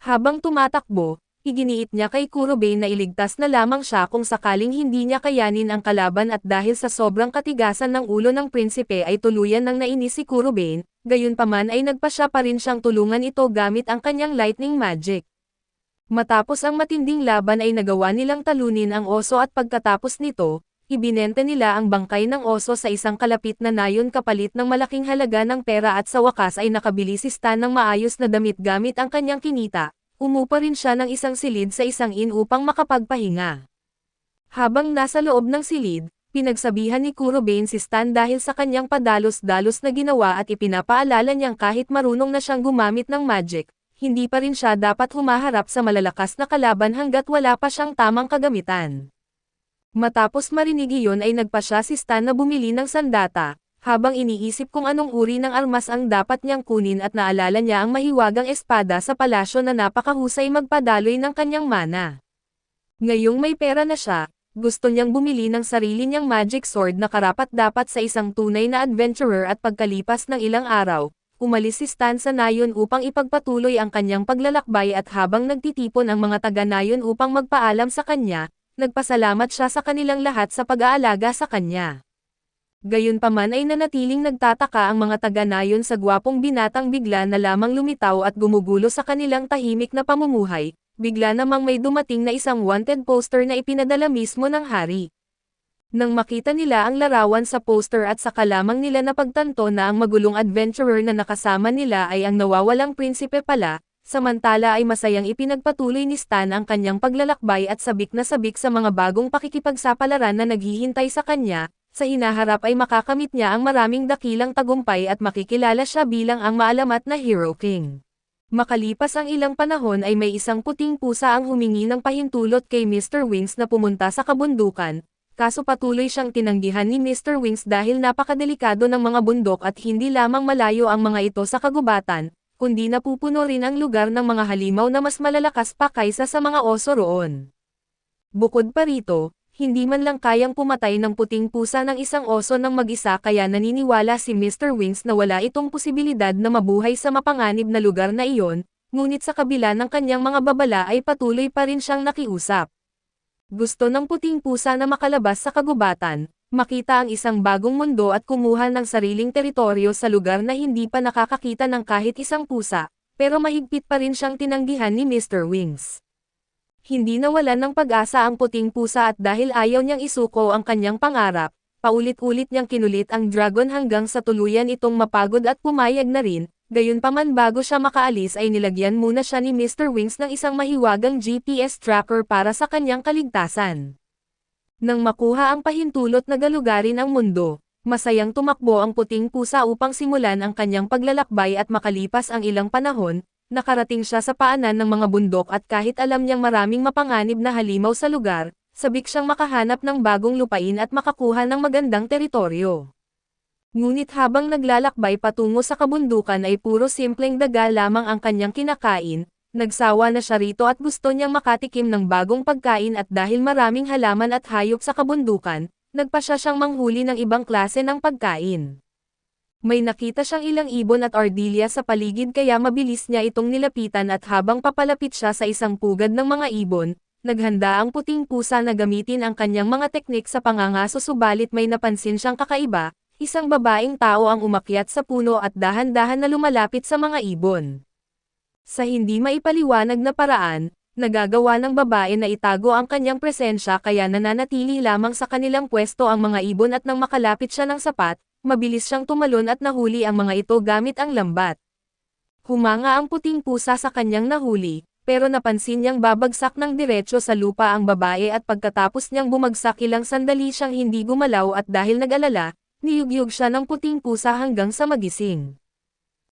Habang tumatakbo, iginiit niya kay Kurobane na iligtas na lamang siya kung sakaling hindi niya kayanin ang kalaban at dahil sa sobrang katigasan ng ulo ng prinsipe ay tuluyan nang nainis si Kurobane, gayunpaman ay nagpasya pa rin siyang tulungan ito gamit ang kanyang lightning magic. Matapos ang matinding laban ay nagawa nilang talunin ang oso at pagkatapos nito, ibinenta nila ang bangkay ng oso sa isang kalapit na nayon kapalit ng malaking halaga ng pera at sa wakas ay nakabili si Stan ng maayos na damit gamit ang kanyang kinita, umupa rin siya ng isang silid sa isang inn upang makapagpahinga. Habang nasa loob ng silid, pinagsabihan ni Kurobane si Stan dahil sa kanyang padalos-dalos na ginawa at ipinapaalala niyang kahit marunong na siyang gumamit ng magic, hindi pa rin siya dapat humaharap sa malalakas na kalaban hanggat wala pa siyang tamang kagamitan. Matapos marinig iyon ay nagpasya si Stan na bumili ng sandata, habang iniisip kung anong uri ng armas ang dapat niyang kunin at naalala niya ang mahiwagang espada sa palasyo na napakahusay magpadaloy ng kanyang mana. Ngayong may pera na siya, gusto niyang bumili ng sarili niyang magic sword na karapat-dapat sa isang tunay na adventurer at pagkalipas ng ilang araw, umalis si Stan sa nayon upang ipagpatuloy ang kanyang paglalakbay at habang nagtitipon ang mga taga-nayon upang magpaalam sa kanya, nagpasalamat siya sa kanilang lahat sa pag-aalaga sa kanya. Gayunpaman ay nanatiling nagtataka ang mga taga-nayon sa gwapong binatang bigla na lamang lumitaw at gumugulo sa kanilang tahimik na pamumuhay, bigla namang may dumating na isang wanted poster na ipinadala mismo ng hari. Nang makita nila ang larawan sa poster at saka lamang nila napagtanto na ang magulong adventurer na nakasama nila ay ang nawawalang prinsipe pala, samantala ay masayang ipinagpatuloy ni Stan ang kanyang paglalakbay at sabik na sabik sa mga bagong pakikipagsapalaran na naghihintay sa kanya, sa hinaharap ay makakamit niya ang maraming dakilang tagumpay at makikilala siya bilang ang maalamat na Hero King. Makalipas ang ilang panahon ay may isang puting pusa ang humingi ng pahintulot kay Mr. Wings na pumunta sa kabundukan, kaso patuloy siyang tinanggihan ni Mr. Wings dahil napakadelikado ng mga bundok at hindi lamang malayo ang mga ito sa kagubatan, kundi napupuno rin ang lugar ng mga halimaw na mas malalakas pa kaysa sa mga oso roon. Bukod pa rito, hindi man lang kayang pumatay ng puting pusa ng isang oso ng mag-isa kaya naniniwala si Mr. Wings na wala itong posibilidad na mabuhay sa mapanganib na lugar na iyon, ngunit sa kabila ng kanyang mga babala ay patuloy pa rin siyang nakiusap. Gusto ng puting pusa na makalabas sa kagubatan, makita ang isang bagong mundo at kumuha ng sariling teritoryo sa lugar na hindi pa nakakakita ng kahit isang pusa, pero mahigpit pa rin siyang tinanggihan ni Mr. Wings. Hindi nawalan ng pag-asa ang puting pusa at dahil ayaw niyang isuko ang kanyang pangarap, paulit-ulit niyang kinulit ang dragon hanggang sa tuluyan itong mapagod at pumayag na rin, gayunpaman bago siya makaalis ay nilagyan muna siya ni Mr. Wings ng isang mahiwagang GPS tracker para sa kanyang kaligtasan. Nang makuha ang pahintulot na galugarin ang mundo, masayang tumakbo ang puting pusa upang simulan ang kanyang paglalakbay at makalipas ang ilang panahon, nakarating siya sa paanan ng mga bundok at kahit alam niyang maraming mapanganib na halimaw sa lugar, sabik siyang makahanap ng bagong lupain at makakuha ng magandang teritoryo. Ngunit habang naglalakbay patungo sa kabundukan ay puro simpleng daga lamang ang kanyang kinakain, nagsawa na siya rito at gusto niyang makatikim ng bagong pagkain at dahil maraming halaman at hayop sa kabundukan, nagpasya siyang manghuli ng ibang klase ng pagkain. May nakita siyang ilang ibon at ardilya sa paligid kaya mabilis niya itong nilapitan at habang papalapit siya sa isang pugad ng mga ibon, naghanda ang puting pusa na gamitin ang kanyang mga teknik sa pangangaso subalit may napansin siyang kakaiba, isang babaeng tao ang umakyat sa puno at dahan-dahan na lumalapit sa mga ibon. Sa hindi maipaliwanag na paraan, nagagawa ng babae na itago ang kanyang presensya kaya nananatili lamang sa kanilang pwesto ang mga ibon at nang makalapit siya ng sapat, mabilis siyang tumalon at nahuli ang mga ito gamit ang lambat. Humanga ang puting pusa sa kanyang nahuli, pero napansin niyang babagsak ng diretso sa lupa ang babae at pagkatapos niyang bumagsak ilang sandali siyang hindi gumalaw at dahil nag-alala, niyugyug siya ng puting pusa hanggang sa magising.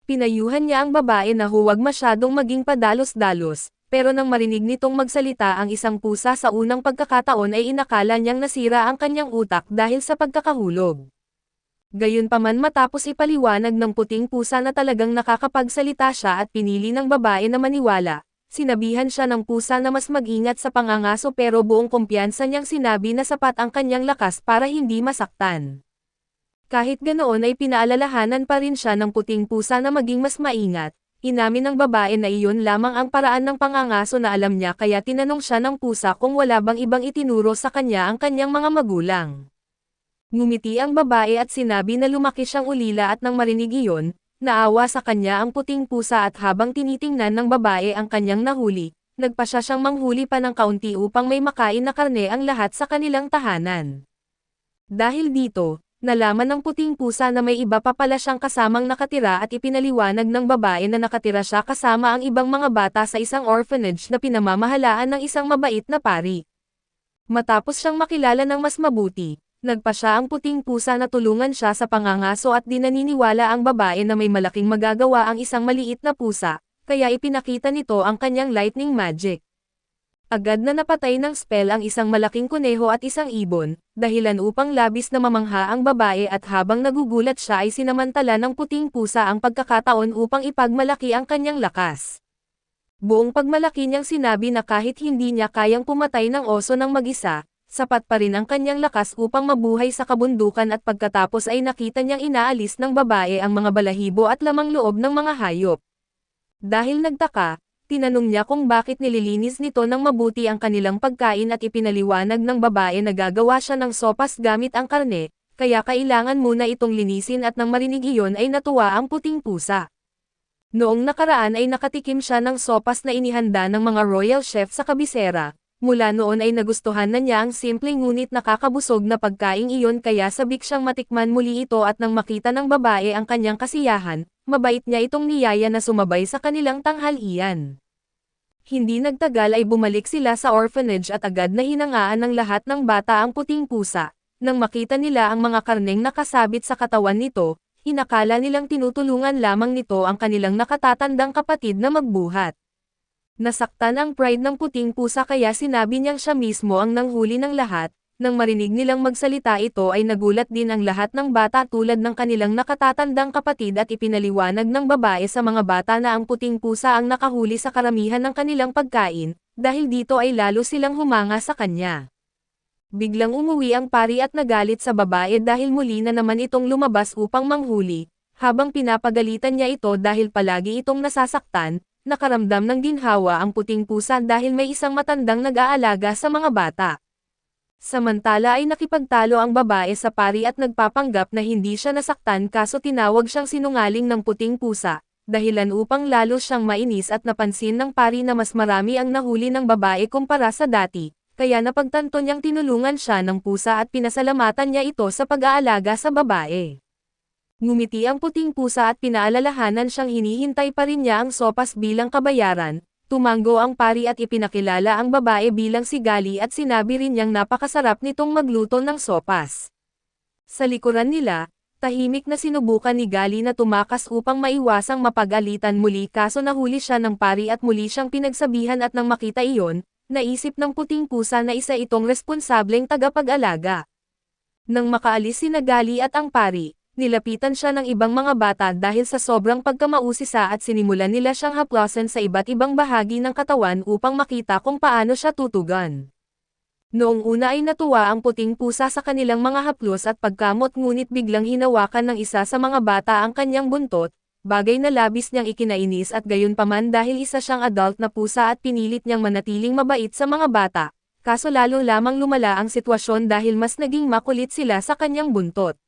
Pinayuhan niya ang babae na huwag masyadong maging padalos-dalos, pero nang marinig nitong magsalita ang isang pusa sa unang pagkakataon ay inakala niyang nasira ang kanyang utak dahil sa pagkakahulog. Gayunpaman matapos ipaliwanag ng puting pusa na talagang nakakapagsalita siya at pinili ng babae na maniwala, sinabihan siya ng pusa na mas mag-ingat sa pangangaso pero buong kumpiyansa niyang sinabi na sapat ang kanyang lakas para hindi masaktan. Kahit ganoon ay pinaalalahanan pa rin siya ng puting pusa na maging mas maingat. Inamin ng babae na iyon lamang ang paraan ng pangangaso na alam niya kaya tinanong siya ng pusa kung wala bang ibang itinuro sa kanya ang kanyang mga magulang. Ngumiti ang babae at sinabi na lumaki siyang ulila at nang marinig iyon, naawa sa kanya ang puting pusa at habang tinitingnan ng babae ang kanyang nahuli, nagpasya siyang manghuli pa ng kaunti upang may makain na karne ang lahat sa kanilang tahanan. Dahil dito, nalaman ng puting pusa na may iba pa pala siyang kasamang nakatira at ipinaliwanag ng babae na nakatira siya kasama ang ibang mga bata sa isang orphanage na pinamamahalaan ng isang mabait na pari. Matapos siyang makilala ng mas mabuti, nagpa siya ang puting pusa na tulungan siya sa pangangaso at di naniniwala ang babae na may malaking magagawa ang isang maliit na pusa, kaya ipinakita nito ang kanyang lightning magic. Agad na napatay ng spell ang isang malaking kuneho at isang ibon, dahilan upang labis na mamangha ang babae at habang nagugulat siya ay sinamantala ng puting pusa ang pagkakataon upang ipagmalaki ang kanyang lakas. Buong pagmalaki niyang sinabi na kahit hindi niya kayang pumatay ng oso ng mag-isa, sapat pa rin ang kanyang lakas upang mabuhay sa kabundukan at pagkatapos ay nakita niyang inaalis ng babae ang mga balahibo at lamang loob ng mga hayop. Dahil nagtaka, tinanong niya kung bakit nililinis nito ng mabuti ang kanilang pagkain at ipinaliwanag ng babae na gagawa siya ng sopas gamit ang karne, kaya kailangan muna itong linisin at nang marinig iyon ay natuwa ang puting pusa. Noong nakaraan ay nakatikim siya ng sopas na inihanda ng mga royal chef sa kabisera, mula noon ay nagustuhan na niya ang simple ngunit nakakabusog na pagkaing iyon kaya sabik siyang matikman muli ito at nang makita ng babae ang kanyang kasiyahan, mabait niya itong niyaya na sumabay sa kanilang tanghalian. Hindi nagtagal ay bumalik sila sa orphanage at agad na hinangaan ng lahat ng bata ang puting pusa. Nang makita nila ang mga karneng nakasabit sa katawan nito, inakala nilang tinutulungan lamang nito ang kanilang nakatatandang kapatid na magbuhat. Nasaktan ang pride ng puting pusa kaya sinabi niyang siya mismo ang nanghuli ng lahat. Nang marinig nilang magsalita ito ay nagulat din ang lahat ng bata tulad ng kanilang nakatatandang kapatid at ipinaliwanag ng babae sa mga bata na ang puting pusa ang nakahuli sa karamihan ng kanilang pagkain, dahil dito ay lalo silang humanga sa kanya. Biglang umuwi ang pari at nagalit sa babae dahil muli na naman itong lumabas upang manghuli, habang pinapagalitan niya ito dahil palagi itong nasasaktan, nakaramdam ng ginhawa ang puting pusa dahil may isang matandang nag-aalaga sa mga bata. Samantala ay nakipagtalo ang babae sa pari at nagpapanggap na hindi siya nasaktan kaso tinawag siyang sinungaling ng puting pusa, dahilan upang lalo siyang mainis at napansin ng pari na mas marami ang nahuli ng babae kumpara sa dati, kaya napagtanto niyang tinulungan siya ng pusa at pinasalamatan niya ito sa pag-aalaga sa babae. Ngumiti ang puting pusa at pinaalalahanan siyang hinihintay pa rin niya ang sopas bilang kabayaran. Tumanggo ang pari at ipinakilala ang babae bilang si Gali at sinabi rin niyang napakasarap nitong magluto ng sopas. Sa likuran nila, tahimik na sinubukan ni Gali na tumakas upang maiwasang mapag-alitan muli kaso nahuli siya ng pari at muli siyang pinagsabihan at nang makita iyon, naisip ng puting pusa na isa itong responsableng tagapag-alaga. Nang makaalis sina Gali at ang pari, nilapitan siya ng ibang mga bata dahil sa sobrang pagkamausisa at sinimulan nila siyang haplosan sa iba't ibang bahagi ng katawan upang makita kung paano siya tutugan. Noong una ay natuwa ang puting pusa sa kanilang mga haplos at pagkamot ngunit biglang hinawakan ng isa sa mga bata ang kanyang buntot, bagay na labis niyang ikinainis at gayunpaman dahil isa siyang adult na pusa at pinilit niyang manatiling mabait sa mga bata, kaso lalo lamang lumala ang sitwasyon dahil mas naging makulit sila sa kanyang buntot.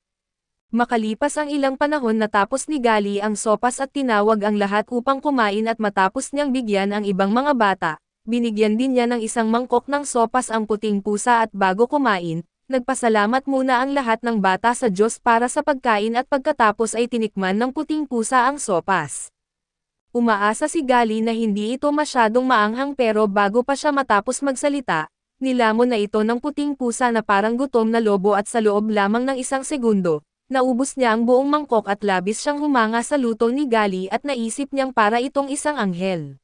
Makalipas ang ilang panahon natapos ni Gali ang sopas at tinawag ang lahat upang kumain at matapos niyang bigyan ang ibang mga bata, binigyan din niya ng isang mangkok ng sopas ang puting pusa at bago kumain, nagpasalamat muna ang lahat ng bata sa Diyos para sa pagkain at pagkatapos ay tinikman ng puting pusa ang sopas. Umaasa si Gali na hindi ito masyadong maanghang pero bago pa siya matapos magsalita, nilamon na ito ng puting pusa na parang gutom na lobo at sa loob lamang ng isang segundo, naubos niya ang buong mangkok at labis siyang humanga sa luto ni Gali at naisip niyang para itong isang anghel.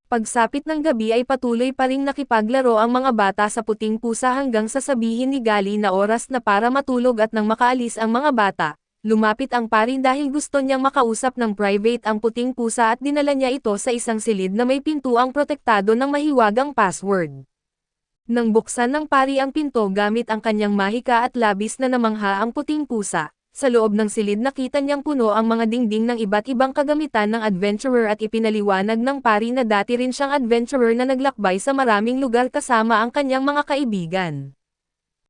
Pagsapit ng gabi ay patuloy pa ring nakipaglaro ang mga bata sa puting pusa hanggang sasabihin ni Gali na oras na para matulog at nang makaalis ang mga bata. Lumapit ang pari dahil gusto niyang makausap ng private ang puting pusa at dinala niya ito sa isang silid na may pintuang protektado ng mahiwagang password. Nang buksan ng pari ang pinto gamit ang kanyang mahika at labis na namangha ang puting pusa, sa loob ng silid nakita niyang puno ang mga dingding ng iba't ibang kagamitan ng adventurer at ipinaliwanag ng pari na dati rin siyang adventurer na naglakbay sa maraming lugar kasama ang kanyang mga kaibigan.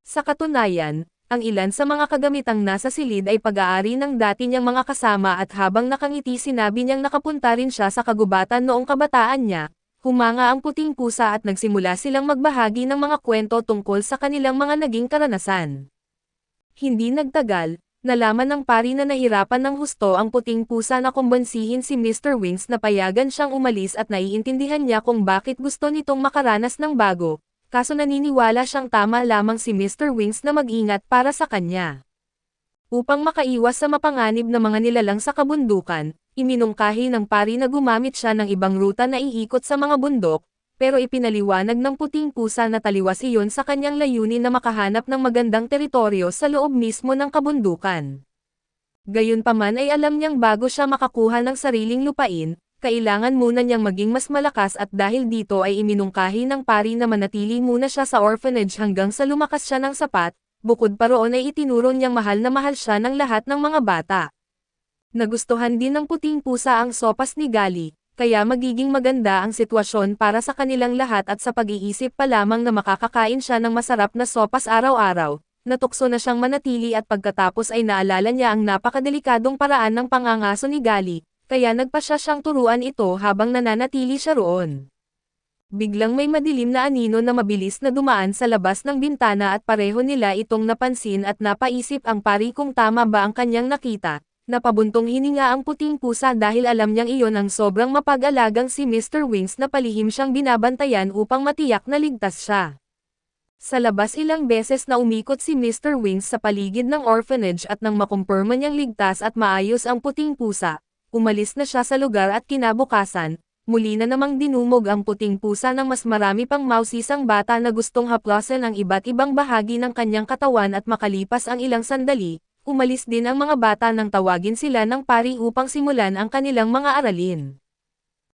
Sa katunayan, ang ilan sa mga kagamitang nasa silid ay pag-aari ng dati niyang mga kasama at habang nakangiti sinabi niyang nakapunta rin siya sa kagubatan noong kabataan niya, humanga ang puting pusa at nagsimula silang magbahagi ng mga kwento tungkol sa kanilang mga naging karanasan. Hindi nagtagal, nalaman ng pari na nahirapan ng husto ang puting pusa na kumbansihin si Mr. Wings na payagan siyang umalis at naiintindihan niya kung bakit gusto nitong makaranas ng bago. Kaso naniniwala siyang tama lamang si Mr. Wings na mag-ingat para sa kanya. Upang makaiwas sa mapanganib na mga nilalang sa kabundukan, iminungkahi ng pari na gumamit siya ng ibang ruta na iikot sa mga bundok, pero ipinaliwanag ng puting pusa na taliwas iyon sa kanyang layunin na makahanap ng magandang teritoryo sa loob mismo ng kabundukan. Gayunpaman ay alam niyang bago siya makakuha ng sariling lupain, kailangan muna niyang maging mas malakas at dahil dito ay iminungkahi ng pari na manatili muna siya sa orphanage hanggang sa lumakas siya ng sapat, bukod pa roon ay itinuro niyang mahal na mahal siya ng lahat ng mga bata. Nagustuhan din ng puting pusa ang sopas ni Gali, kaya magiging maganda ang sitwasyon para sa kanilang lahat at sa pag-iisip pa lamang na makakakain siya ng masarap na sopas araw-araw, natukso na siyang manatili at pagkatapos ay naalala niya ang napakadelikadong paraan ng pangangaso ni Gali. Kaya nagpasya siyang turuan ito habang nananatili siya roon. Biglang may madilim na anino na mabilis na dumaan sa labas ng bintana at pareho nila itong napansin at napaisip ang pari kung tama ba ang kanyang nakita. Napabuntong hininga ang puting pusa dahil alam niyang iyon ang sobrang mapag-alagang si Mr. Wings na palihim siyang binabantayan upang matiyak na ligtas siya. Sa labas ilang beses na umikot si Mr. Wings sa paligid ng orphanage at nang makumpirma niyang ligtas at maayos ang puting pusa, umalis na siya sa lugar at kinabukasan, muli na namang dinumog ang puting pusa ng mas marami pang mausisang bata na gustong haplasan ang iba't ibang bahagi ng kanyang katawan at makalipas ang ilang sandali, umalis din ang mga bata nang tawagin sila ng pari upang simulan ang kanilang mga aralin.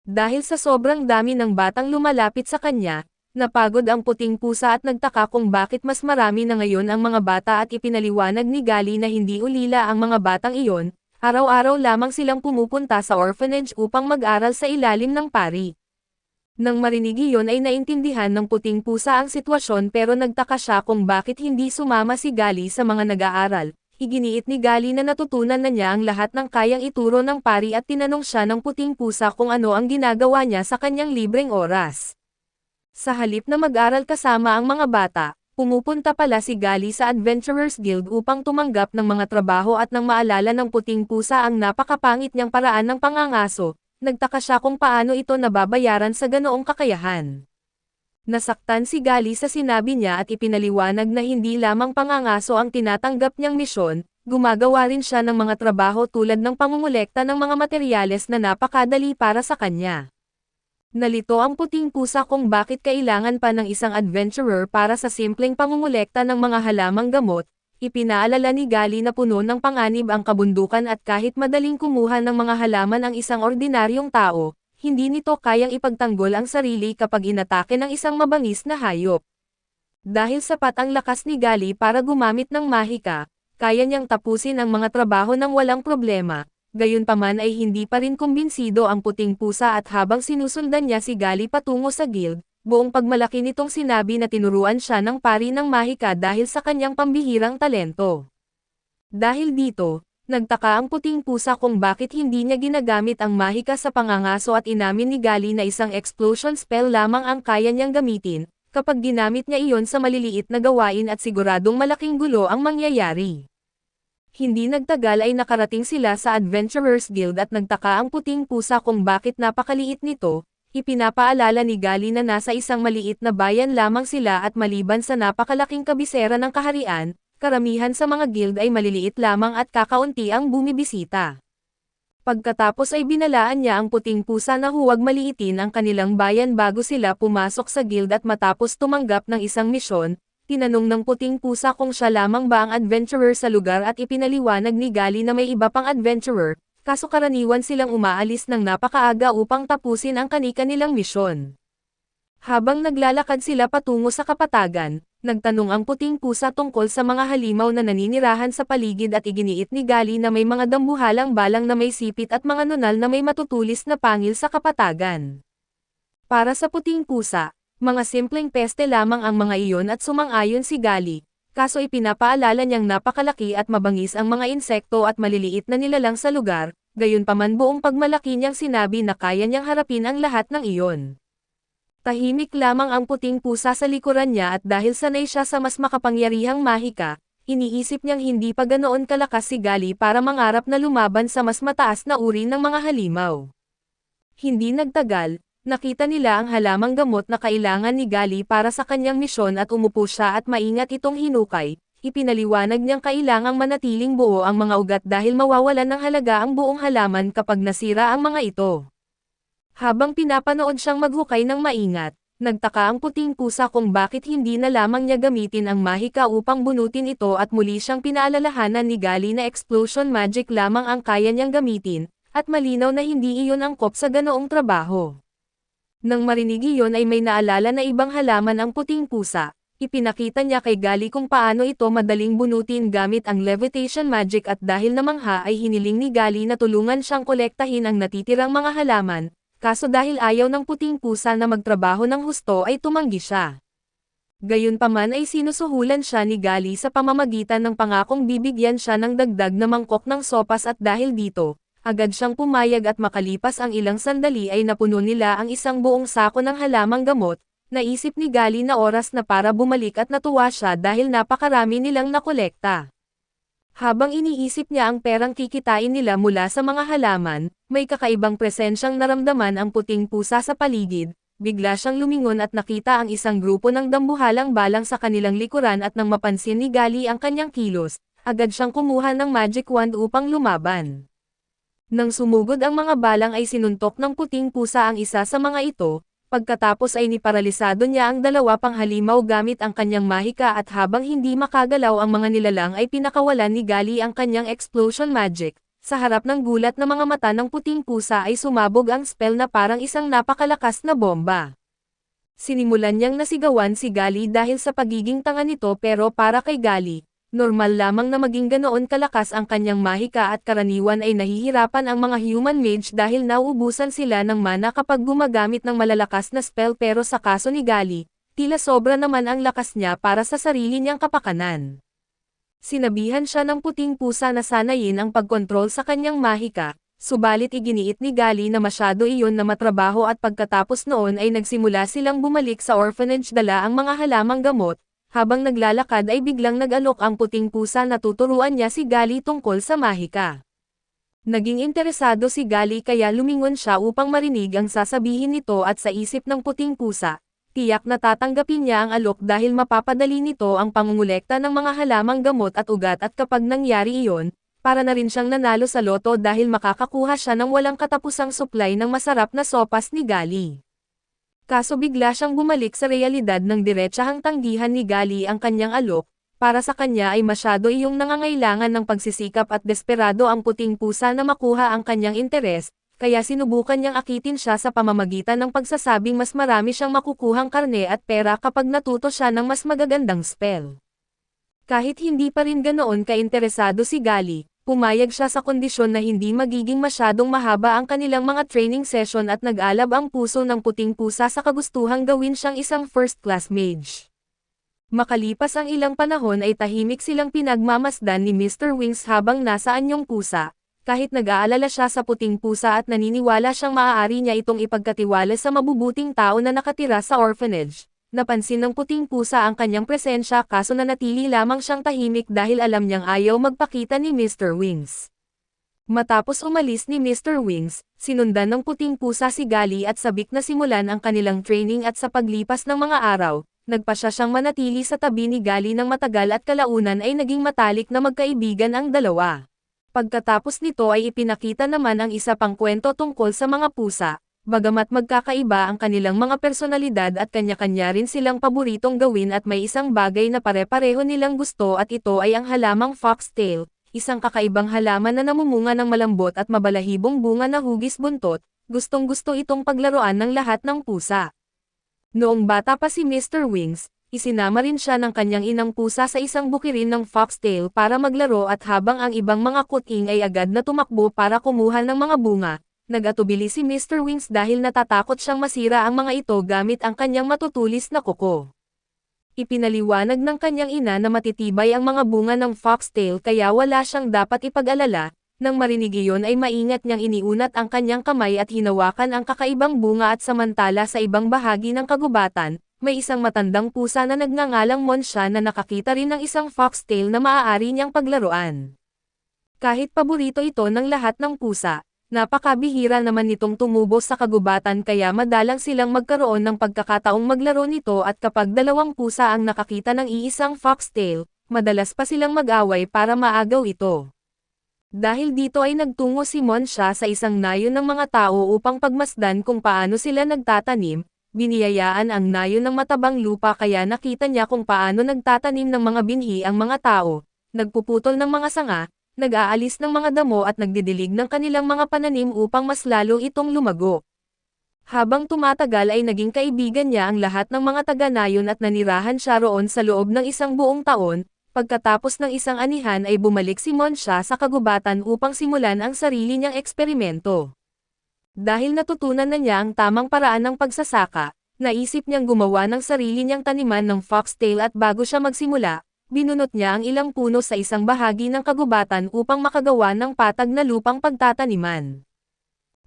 Dahil sa sobrang dami ng batang lumalapit sa kanya, napagod ang puting pusa at nagtaka kung bakit mas marami na ngayon ang mga bata at ipinaliwanag ni Gali na hindi ulila ang mga batang iyon. Araw-araw lamang silang pumupunta sa orphanage upang mag-aral sa ilalim ng pari. Nang marinig iyon ay naintindihan ng puting pusa ang sitwasyon pero nagtaka siya kung bakit hindi sumama si Gali sa mga nag-aaral. Iginiit ni Gali na natutunan na niya ang lahat ng kayang ituro ng pari at tinanong siya ng puting pusa kung ano ang ginagawa niya sa kanyang libreng oras. Sa halip na mag-aral kasama ang mga bata, pumupunta pala si Gali sa Adventurers Guild upang tumanggap ng mga trabaho at nang maalala ng puting pusa ang napakapangit niyang paraan ng pangangaso, nagtaka siya kung paano ito nababayaran sa ganoong kakayahan. Nasaktan si Gali sa sinabi niya at ipinaliwanag na hindi lamang pangangaso ang tinatanggap niyang misyon, gumagawa rin siya ng mga trabaho tulad ng pangungulekta ng mga materyales na napakadali para sa kanya. Nalito ang puting pusa kung bakit kailangan pa ng isang adventurer para sa simpleng pangungulekta ng mga halamang gamot, ipinaalala ni Gali na puno ng panganib ang kabundukan at kahit madaling kumuha ng mga halaman ang isang ordinaryong tao, hindi nito kayang ipagtanggol ang sarili kapag inatake ng isang mabangis na hayop. Dahil sapat ang lakas ni Gali para gumamit ng mahika, kaya niyang tapusin ang mga trabaho ng walang problema. Gayunpaman ay hindi pa rin kumbinsido ang puting pusa at habang sinusundan niya si Gali patungo sa guild, buong pagmalaki nitong sinabi na tinuruan siya ng pari ng mahika dahil sa kanyang pambihirang talento. Dahil dito, nagtaka ang puting pusa kung bakit hindi niya ginagamit ang mahika sa pangangaso at inamin ni Gali na isang explosion spell lamang ang kaya niyang gamitin, kapag ginamit niya iyon sa maliliit na gawain at siguradong malaking gulo ang mangyayari. Hindi nagtagal ay nakarating sila sa Adventurers Guild at nagtaka ang puting pusa kung bakit napakaliit nito. Ipinapaalala ni Gali na nasa isang maliit na bayan lamang sila at maliban sa napakalaking kabisera ng kaharian, karamihan sa mga guild ay maliliit lamang at kakaunti ang bumibisita. Pagkatapos ay binalaan niya ang puting pusa na huwag maliitin ang kanilang bayan bago sila pumasok sa guild at matapos tumanggap ng isang misyon, tinanong ng puting pusa kung siya lamang ba ang adventurer sa lugar at ipinaliwanag ni Gali na may iba pang adventurer. Kaso karaniwan silang umaalis ng napakaaga upang tapusin ang kani-kanilang misyon. Habang naglalakad sila patungo sa kapatagan, nagtanong ang puting pusa tungkol sa mga halimaw na naninirahan sa paligid at iginiit ni Gali na may mga dambuhalang balang na may sipit at mga nunal na may matutulis na pangil sa kapatagan. Para sa puting pusa, mga simpleng peste lamang ang mga iyon at sumang-ayon si Gali. Kaso ipinapaalala niyang napakalaki at mabangis ang mga insekto at maliliit na nilalang sa lugar, gayunpaman buong pagmalaki niyang sinabi na kaya niyang harapin ang lahat ng iyon. Tahimik lamang ang puting pusa sa likuran niya at dahil sanay siya sa mas makapangyarihang mahika, iniisip niyang hindi pa ganoon kalakas si Gali para mangarap na lumaban sa mas mataas na uri ng mga halimaw. Hindi nagtagal, nakita nila ang halamang gamot na kailangan ni Gali para sa kanyang misyon at umupo siya at maingat itong hinukay. Ipinaliwanag niyang kailangang manatiling buo ang mga ugat dahil mawawalan ng halaga ang buong halaman kapag nasira ang mga ito. Habang pinapanood siyang maghukay ng maingat, nagtaka ang puting pusa kung bakit hindi na lamang niya gamitin ang mahika upang bunutin ito at muli siyang pinaalalahanan ni Gali na explosion magic lamang ang kaya niyang gamitin, at malinaw na hindi iyon angkop sa ganoong trabaho. Nang marinig iyon ay may naalala na ibang halaman ang puting pusa, ipinakita niya kay Gali kung paano ito madaling bunutin gamit ang levitation magic at dahil namangha ay hiniling ni Gali na tulungan siyang kolektahin ang natitirang mga halaman, kaso dahil ayaw ng puting pusa na magtrabaho ng husto ay tumanggi siya. Gayunpaman ay sinusuhulan siya ni Gali sa pamamagitan ng pangakong bibigyan siya ng dagdag na mangkok ng sopas at dahil dito, agad siyang pumayag at makalipas ang ilang sandali ay napuno nila ang isang buong sako ng halamang gamot. Naisip ni Gali na oras na para bumalik at natuwa siya dahil napakarami nilang nakolekta. Habang iniisip niya ang perang kikitain nila mula sa mga halaman, may kakaibang presensyang naramdaman ang puting pusa sa paligid. Bigla siyang lumingon at nakita ang isang grupo ng dambuhalang balang sa kanilang likuran at nang mapansin ni Gali ang kanyang kilos, agad siyang kumuha ng magic wand upang lumaban. Nang sumugod ang mga balang ay sinuntok ng puting pusa ang isa sa mga ito, pagkatapos ay niparalisado niya ang dalawa pang halimaw gamit ang kanyang mahika at habang hindi makagalaw ang mga nilalang ay pinakawalan ni Gali ang kanyang explosion magic. Sa harap ng gulat na mga mata ng puting pusa ay sumabog ang spell na parang isang napakalakas na bomba. Sinimulan niyang nasigawan si Gali dahil sa pagiging tanga nito pero para kay Gali, normal lamang na maging ganoon kalakas ang kanyang mahika at karaniwan ay nahihirapan ang mga human mage dahil nauubusan sila ng mana kapag gumagamit ng malalakas na spell pero sa kaso ni Gali, tila sobra naman ang lakas niya para sa sarili niyang kapakanan. Sinabihan siya ng puting pusa na sanayin ang pagkontrol sa kanyang mahika, subalit iginiit ni Gali na masyado iyon na matrabaho at pagkatapos noon ay nagsimula silang bumalik sa orphanage dala ang mga halamang gamot. Habang naglalakad ay biglang nag-alok ang puting pusa na tuturuan niya si Gali tungkol sa mahika. Naging interesado si Gali kaya lumingon siya upang marinig ang sasabihin nito at sa isip ng puting pusa, tiyak na tatanggapin niya ang alok dahil mapapadali nito ang pangungulekta ng mga halamang gamot at ugat at kapag nangyari iyon, para na rin siyang nanalo sa loto dahil makakakuha siya ng walang katapusang supply ng masarap na sopas ni Gali. Kaso bigla siyang bumalik sa realidad ng diretsahang tanggihan ni Gali ang kanyang alok, para sa kanya ay masyado iyong nangangailangan ng pagsisikap at desperado ang puting pusa na makuha ang kanyang interes, kaya sinubukan niyang akitin siya sa pamamagitan ng pagsasabing mas marami siyang makukuhang karne at pera kapag natuto siya ng mas magagandang spell. Kahit hindi pa rin ganoon kainteresado si Gali, pumayag siya sa kondisyon na hindi magiging masyadong mahaba ang kanilang mga training session at nag-alab ang puso ng puting pusa sa kagustuhang gawin siyang isang first-class mage. Makalipas ang ilang panahon ay tahimik silang pinagmamasdan ni Mr. Wings habang nasa anyong pusa, kahit nag-aalala siya sa puting pusa at naniniwala siyang maaari niya itong ipagkatiwala sa mabubuting tao na nakatira sa orphanage. Napansin ng puting pusa ang kanyang presensya kaso nanatili lamang siyang tahimik dahil alam niyang ayaw magpakita ni Mr. Wings. Matapos umalis ni Mr. Wings, sinundan ng puting pusa si Gali at sabik na simulan ang kanilang training at sa paglipas ng mga araw, nagpasya siyang manatili sa tabi ni Gali ng matagal at kalaunan ay naging matalik na magkaibigan ang dalawa. Pagkatapos nito ay ipinakita naman ang isa pang kwento tungkol sa mga pusa, bagamat magkakaiba ang kanilang mga personalidad at kanya-kanya rin silang paboritong gawin at may isang bagay na pare-pareho nilang gusto at ito ay ang halamang foxtail, isang kakaibang halaman na namumunga ng malambot at mabalahibong bunga na hugis buntot, gustong-gusto itong paglaruan ng lahat ng pusa. Noong bata pa si Mr. Wings, isinama rin siya ng kanyang inang pusa sa isang bukirin ng foxtail para maglaro at habang ang ibang mga kuting ay agad na tumakbo para kumuha ng mga bunga, nag-atubili si Mr. Wings dahil natatakot siyang masira ang mga ito gamit ang kanyang matutulis na kuko. Ipinaliwanag ng kanyang ina na matitibay ang mga bunga ng foxtail kaya wala siyang dapat ipag-alala. Nang marinig iyon ay maingat niyang iniunat ang kanyang kamay at hinawakan ang kakaibang bunga at samantala sa ibang bahagi ng kagubatan, may isang matandang pusa na nagngangalang Monsha na nakakita rin ng isang foxtail na maaari niyang paglaruan. Kahit paborito ito ng lahat ng pusa, napakabihira naman nitong tumubo sa kagubatan kaya madalang silang magkaroon ng pagkakataong maglaro nito at kapag dalawang pusa ang nakakita ng iisang foxtail, madalas pa silang mag-away para maagaw ito. Dahil dito ay nagtungo si Monsha sa isang nayon ng mga tao upang pagmasdan kung paano sila nagtatanim, biniyayaan ang nayon ng matabang lupa kaya nakita niya kung paano nagtatanim ng mga binhi ang mga tao, nagpuputol ng mga sanga, nag-aalis ng mga damo at nagdidilig ng kanilang mga pananim upang mas lalo itong lumago. Habang tumatagal ay naging kaibigan niya ang lahat ng mga taga-nayon at nanirahan siya roon sa loob ng isang buong taon. Pagkatapos ng isang anihan ay bumalik si Monsha sa kagubatan upang simulan ang sarili niyang eksperimento. Dahil natutunan na niya ang tamang paraan ng pagsasaka, naisip niyang gumawa ng sarili niyang taniman ng foxtail at bago siya magsimula, binunot niya ang ilang puno sa isang bahagi ng kagubatan upang makagawa ng patag na lupang pagtataniman.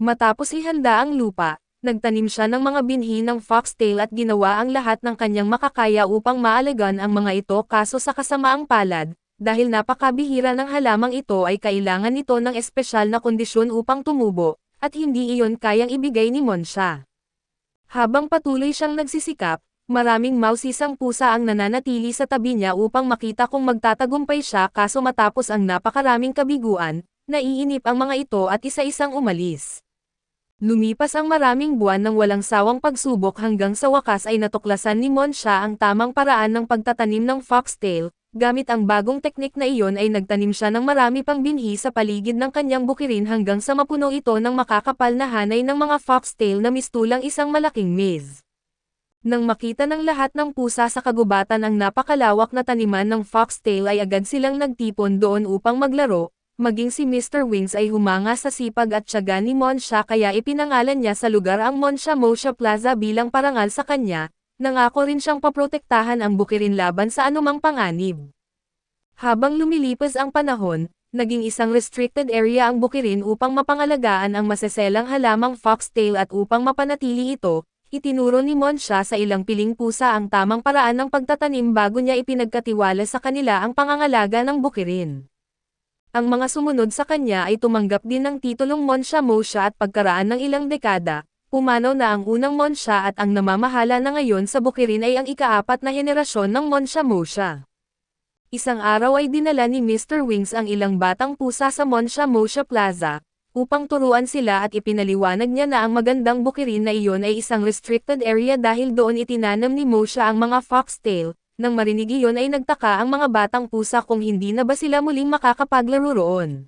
Matapos ihanda ang lupa, nagtanim siya ng mga binhi ng foxtail at ginawa ang lahat ng kanyang makakaya upang maalagaan ang mga ito kaso sa kasamaang palad, dahil napakabihira ng halamang ito ay kailangan nito ng espesyal na kondisyon upang tumubo, at hindi iyon kayang ibigay ni Monsha. Habang patuloy siyang nagsisikap, maraming mausisang pusa ang nananatili sa tabi niya upang makita kung magtatagumpay siya kaso matapos ang napakaraming kabiguan, naiinip ang mga ito at isa-isang umalis. Lumipas ang maraming buwan ng walang sawang pagsubok hanggang sa wakas ay natuklasan ni Monsha ang tamang paraan ng pagtatanim ng foxtail, gamit ang bagong teknik na iyon ay nagtanim siya ng marami pang binhi sa paligid ng kanyang bukirin hanggang sa mapuno ito ng makakapal na hanay ng mga foxtail na mistulang isang malaking maze. Nang makita ng lahat ng pusa sa kagubatan ang napakalawak na taniman ng foxtail ay agad silang nagtipon doon upang maglaro. Maging si Mr. Wings ay humanga sa sipag at tiyaga ni Monsha kaya ipinangalan niya sa lugar ang Monsha Mosha Plaza bilang parangal sa kanya, nangako rin siyang paprotektahan ang bukirin laban sa anumang panganib. Habang lumilipas ang panahon, naging isang restricted area ang bukirin upang mapangalagaan ang maseselang halamang foxtail at upang mapanatili ito, itinuro ni Monsha sa ilang piling pusa ang tamang paraan ng pagtatanim bago niya ipinagkatiwala sa kanila ang pangangalaga ng bukirin. Ang mga sumunod sa kanya ay tumanggap din ng titulong Monsha Mosha at pagkaraan ng ilang dekada, pumanaw na ang unang Monsha at ang namamahala na ngayon sa bukirin ay ang ika-4 na henerasyon ng Monsha Mosha. Isang araw ay dinala ni Mr. Wings ang ilang batang pusa sa Monsha Mosha Plaza, upang turuan sila at ipinaliwanag niya na ang magandang bukirin na iyon ay isang restricted area dahil doon itinanam ni Mosha ang mga foxtail. Nang marinig iyon ay nagtaka ang mga batang pusa kung hindi na ba sila muling makakapaglaro roon.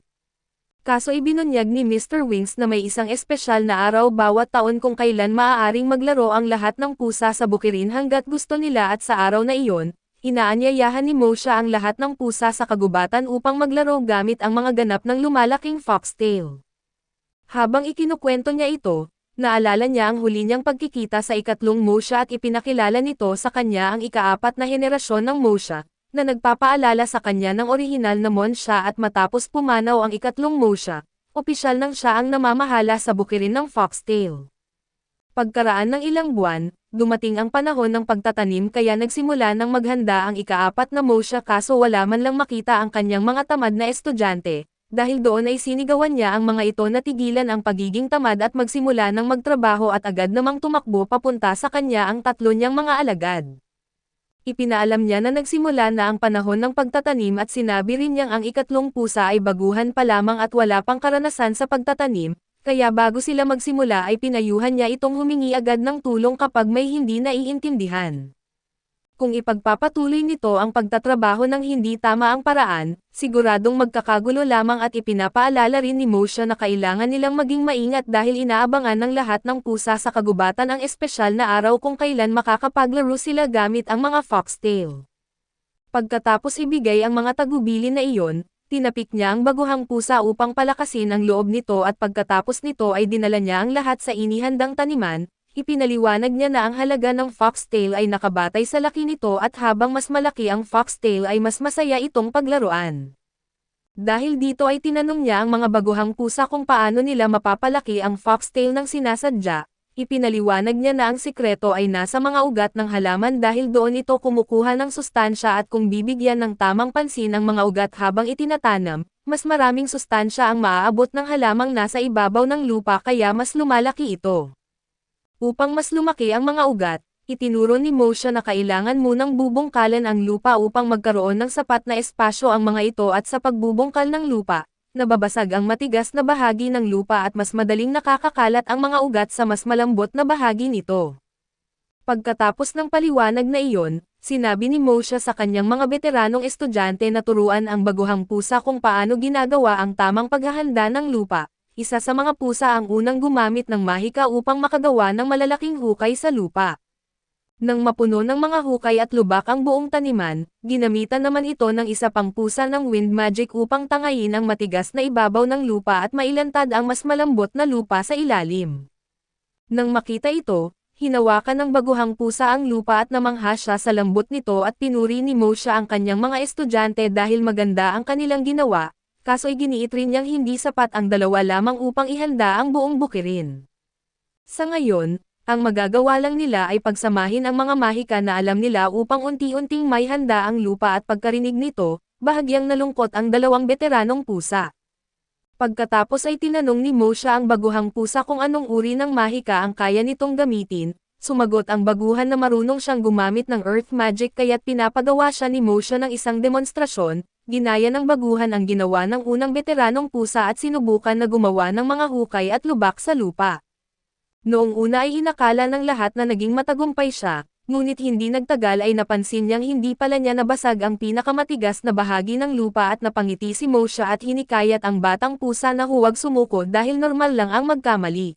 Kaso ibinunyag ni Mr. Wings na may isang espesyal na araw bawat taon kung kailan maaaring maglaro ang lahat ng pusa sa bukirin hanggat gusto nila at sa araw na iyon, inaanyayahan ni Mosha ang lahat ng pusa sa kagubatan upang maglaro gamit ang mga ganap ng lumalaking foxtail. Habang ikinukwento niya ito, Naalala niya ang huli niyang pagkikita sa ikatlong Mosha at ipinakilala nito sa kanya ang ika-4 na henerasyon ng Mosha, na nagpapaalala sa kanya ng orihinal na Monsha at matapos pumanaw ang ikatlong Mosha, opisyal nang siya ang namamahala sa bukirin ng Foxtail. Pagkaraan ng ilang buwan, dumating ang panahon ng pagtatanim kaya nagsimula ng maghanda ang ika-4 na Mosha kaso wala man lang makita ang kanyang mga tamad na estudyante, dahil doon ay sinigawan niya ang mga ito na tigilan ang pagiging tamad at magsimula ng magtrabaho at agad namang tumakbo papunta sa kanya ang 3 niyang mga alagad. Ipinaalam niya na nagsimula na ang panahon ng pagtatanim at sinabi rin niyang ang ikatlong pusa ay baguhan pa lamang at wala pang karanasan sa pagtatanim, kaya bago sila magsimula ay pinayuhan niya itong humingi agad ng tulong kapag may hindi naiintindihan. Kung ipagpapatuloy nito ang pagtatrabaho ng hindi tama ang paraan, siguradong magkakagulo lamang at ipinapaalala rin ni Mosha na kailangan nilang maging maingat dahil inaabangan ng lahat ng pusa sa kagubatan ang espesyal na araw kung kailan makakapaglaro sila gamit ang mga Foxtail. Pagkatapos ibigay ang mga tagubilin na iyon, tinapik niya ang baguhang pusa upang palakasin ang loob nito at pagkatapos nito ay dinala niya ang lahat sa inihandang taniman, ipinaliwanag niya na ang halaga ng Foxtail ay nakabatay sa laki nito at habang mas malaki ang Foxtail ay mas masaya itong paglaruan. Dahil dito ay tinanong niya ang mga baguhang pusa kung paano nila mapapalaki ang Foxtail ng sinasadya. Ipinaliwanag niya na ang sikreto ay nasa mga ugat ng halaman dahil doon ito kumukuha ng sustansya at kung bibigyan ng tamang pansin ang mga ugat habang itinatanam, mas maraming sustansya ang maaabot ng halamang nasa ibabaw ng lupa kaya mas lumalaki ito. Upang mas lumaki ang mga ugat, itinuro ni Mosha na kailangan munang bubungkalan ang lupa upang magkaroon ng sapat na espasyo ang mga ito at sa pagbubungkal ng lupa, nababasag ang matigas na bahagi ng lupa at mas madaling nakakakalat ang mga ugat sa mas malambot na bahagi nito. Pagkatapos ng paliwanag na iyon, sinabi ni Mosha sa kanyang mga veteranong estudyante na turuan ang baguhang pusa kung paano ginagawa ang tamang paghahanda ng lupa. Isa sa mga pusa ang unang gumamit ng mahika upang makagawa ng malalaking hukay sa lupa. Nang mapuno ng mga hukay at lubak ang buong taniman, ginamitan naman ito ng isa pang pusa ng wind magic upang tangayin ang matigas na ibabaw ng lupa at mailantad ang mas malambot na lupa sa ilalim. Nang makita ito, hinawakan ng baguhang pusa ang lupa at namangha siya sa lambot nito at pinuri ni Mosha ang kanyang mga estudyante dahil maganda ang kanilang ginawa, kaso iginiit rin niyang hindi sapat ang 2 lamang upang ihanda ang buong bukirin. Sa ngayon, ang magagawa lang nila ay pagsamahin ang mga mahika na alam nila upang unti-unting may handa ang lupa at pagkarinig nito, bahagyang nalungkot ang 2 veteranong pusa. Pagkatapos ay tinanong ni Mosha ang baguhang pusa kung anong uri ng mahika ang kaya nitong gamitin, sumagot ang baguhan na marunong siyang gumamit ng earth magic kaya't pinapagawa siya ni Mosha ng isang demonstrasyon, ginaya ng baguhan ang ginawa ng unang veteranong pusa at sinubukan na gumawa ng mga hukay at lubak sa lupa. Noong una ay inakala ng lahat na naging matagumpay siya, ngunit hindi nagtagal ay napansin niyang hindi pala niya nabasag ang pinakamatigas na bahagi ng lupa at napangiti si Mosha at hinikayat ang batang pusa na huwag sumuko dahil normal lang ang magkamali.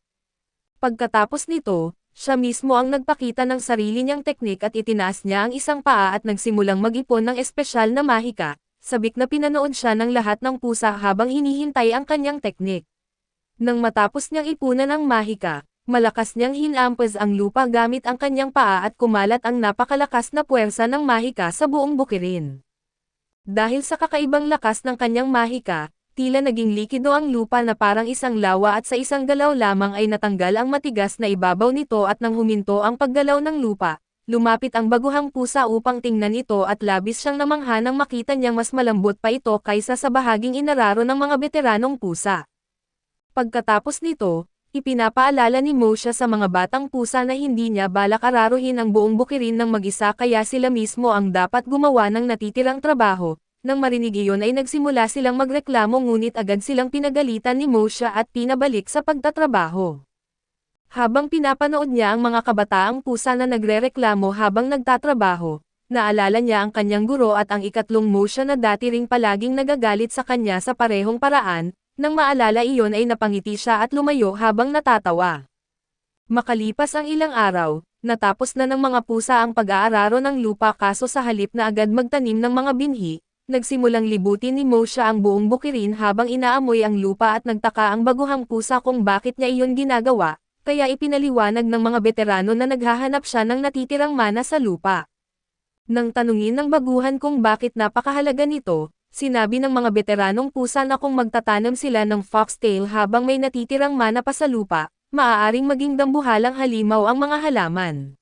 Pagkatapos nito, siya mismo ang nagpakita ng sarili niyang teknik at itinaas niya ang isang paa at nagsimulang mag-ipon ng espesyal na mahika, sabik na pinanood siya ng lahat ng pusa habang hinihintay ang kanyang teknik. Nang matapos niyang ipunan ang mahika, malakas niyang hinampas ang lupa gamit ang kanyang paa at kumalat ang napakalakas na puwersa ng mahika sa buong bukirin. Dahil sa kakaibang lakas ng kanyang mahika, tila naging likido ang lupa na parang isang lawa at sa isang galaw lamang ay natanggal ang matigas na ibabaw nito at nang huminto ang paggalaw ng lupa, lumapit ang baguhang pusa upang tingnan ito at labis siyang namangha nang makita niyang mas malambot pa ito kaysa sa bahaging inararo ng mga veteranong pusa. Pagkatapos nito, ipinapaalala ni Mosha sa mga batang pusa na hindi niya balak araruhin ang buong bukirin ng mag-isa kaya sila mismo ang dapat gumawa ng natitirang trabaho. Nang marinig iyon ay nagsimula silang magreklamo ngunit agad silang pinagalitan ni Mosha at pinabalik sa pagtatrabaho. Habang pinapanood niya ang mga kabataang pusa na nagrereklamo habang nagtatrabaho, naalala niya ang kanyang guro at ang ikatlong Mosha na dati ring palaging nagagalit sa kanya sa parehong paraan. Nang maalala iyon ay napangiti siya at lumayo habang natatawa. Makalipas ang ilang araw, natapos na ng mga pusa ang pag-aararo ng lupa kaso sa halip na agad magtanim ng mga binhi, nagsimulang libutin ni Mosha ang buong bukirin habang inaamoy ang lupa at nagtaka ang baguhang pusa kung bakit niya iyon ginagawa, kaya ipinaliwanag ng mga veterano na naghahanap siya ng natitirang mana sa lupa. Nang tanungin ng baguhan kung bakit napakahalaga nito, sinabi ng mga veteranong pusa na kung magtatanim sila ng foxtail habang may natitirang mana pa sa lupa, maaaring maging dambuhalang halimaw ang mga halaman.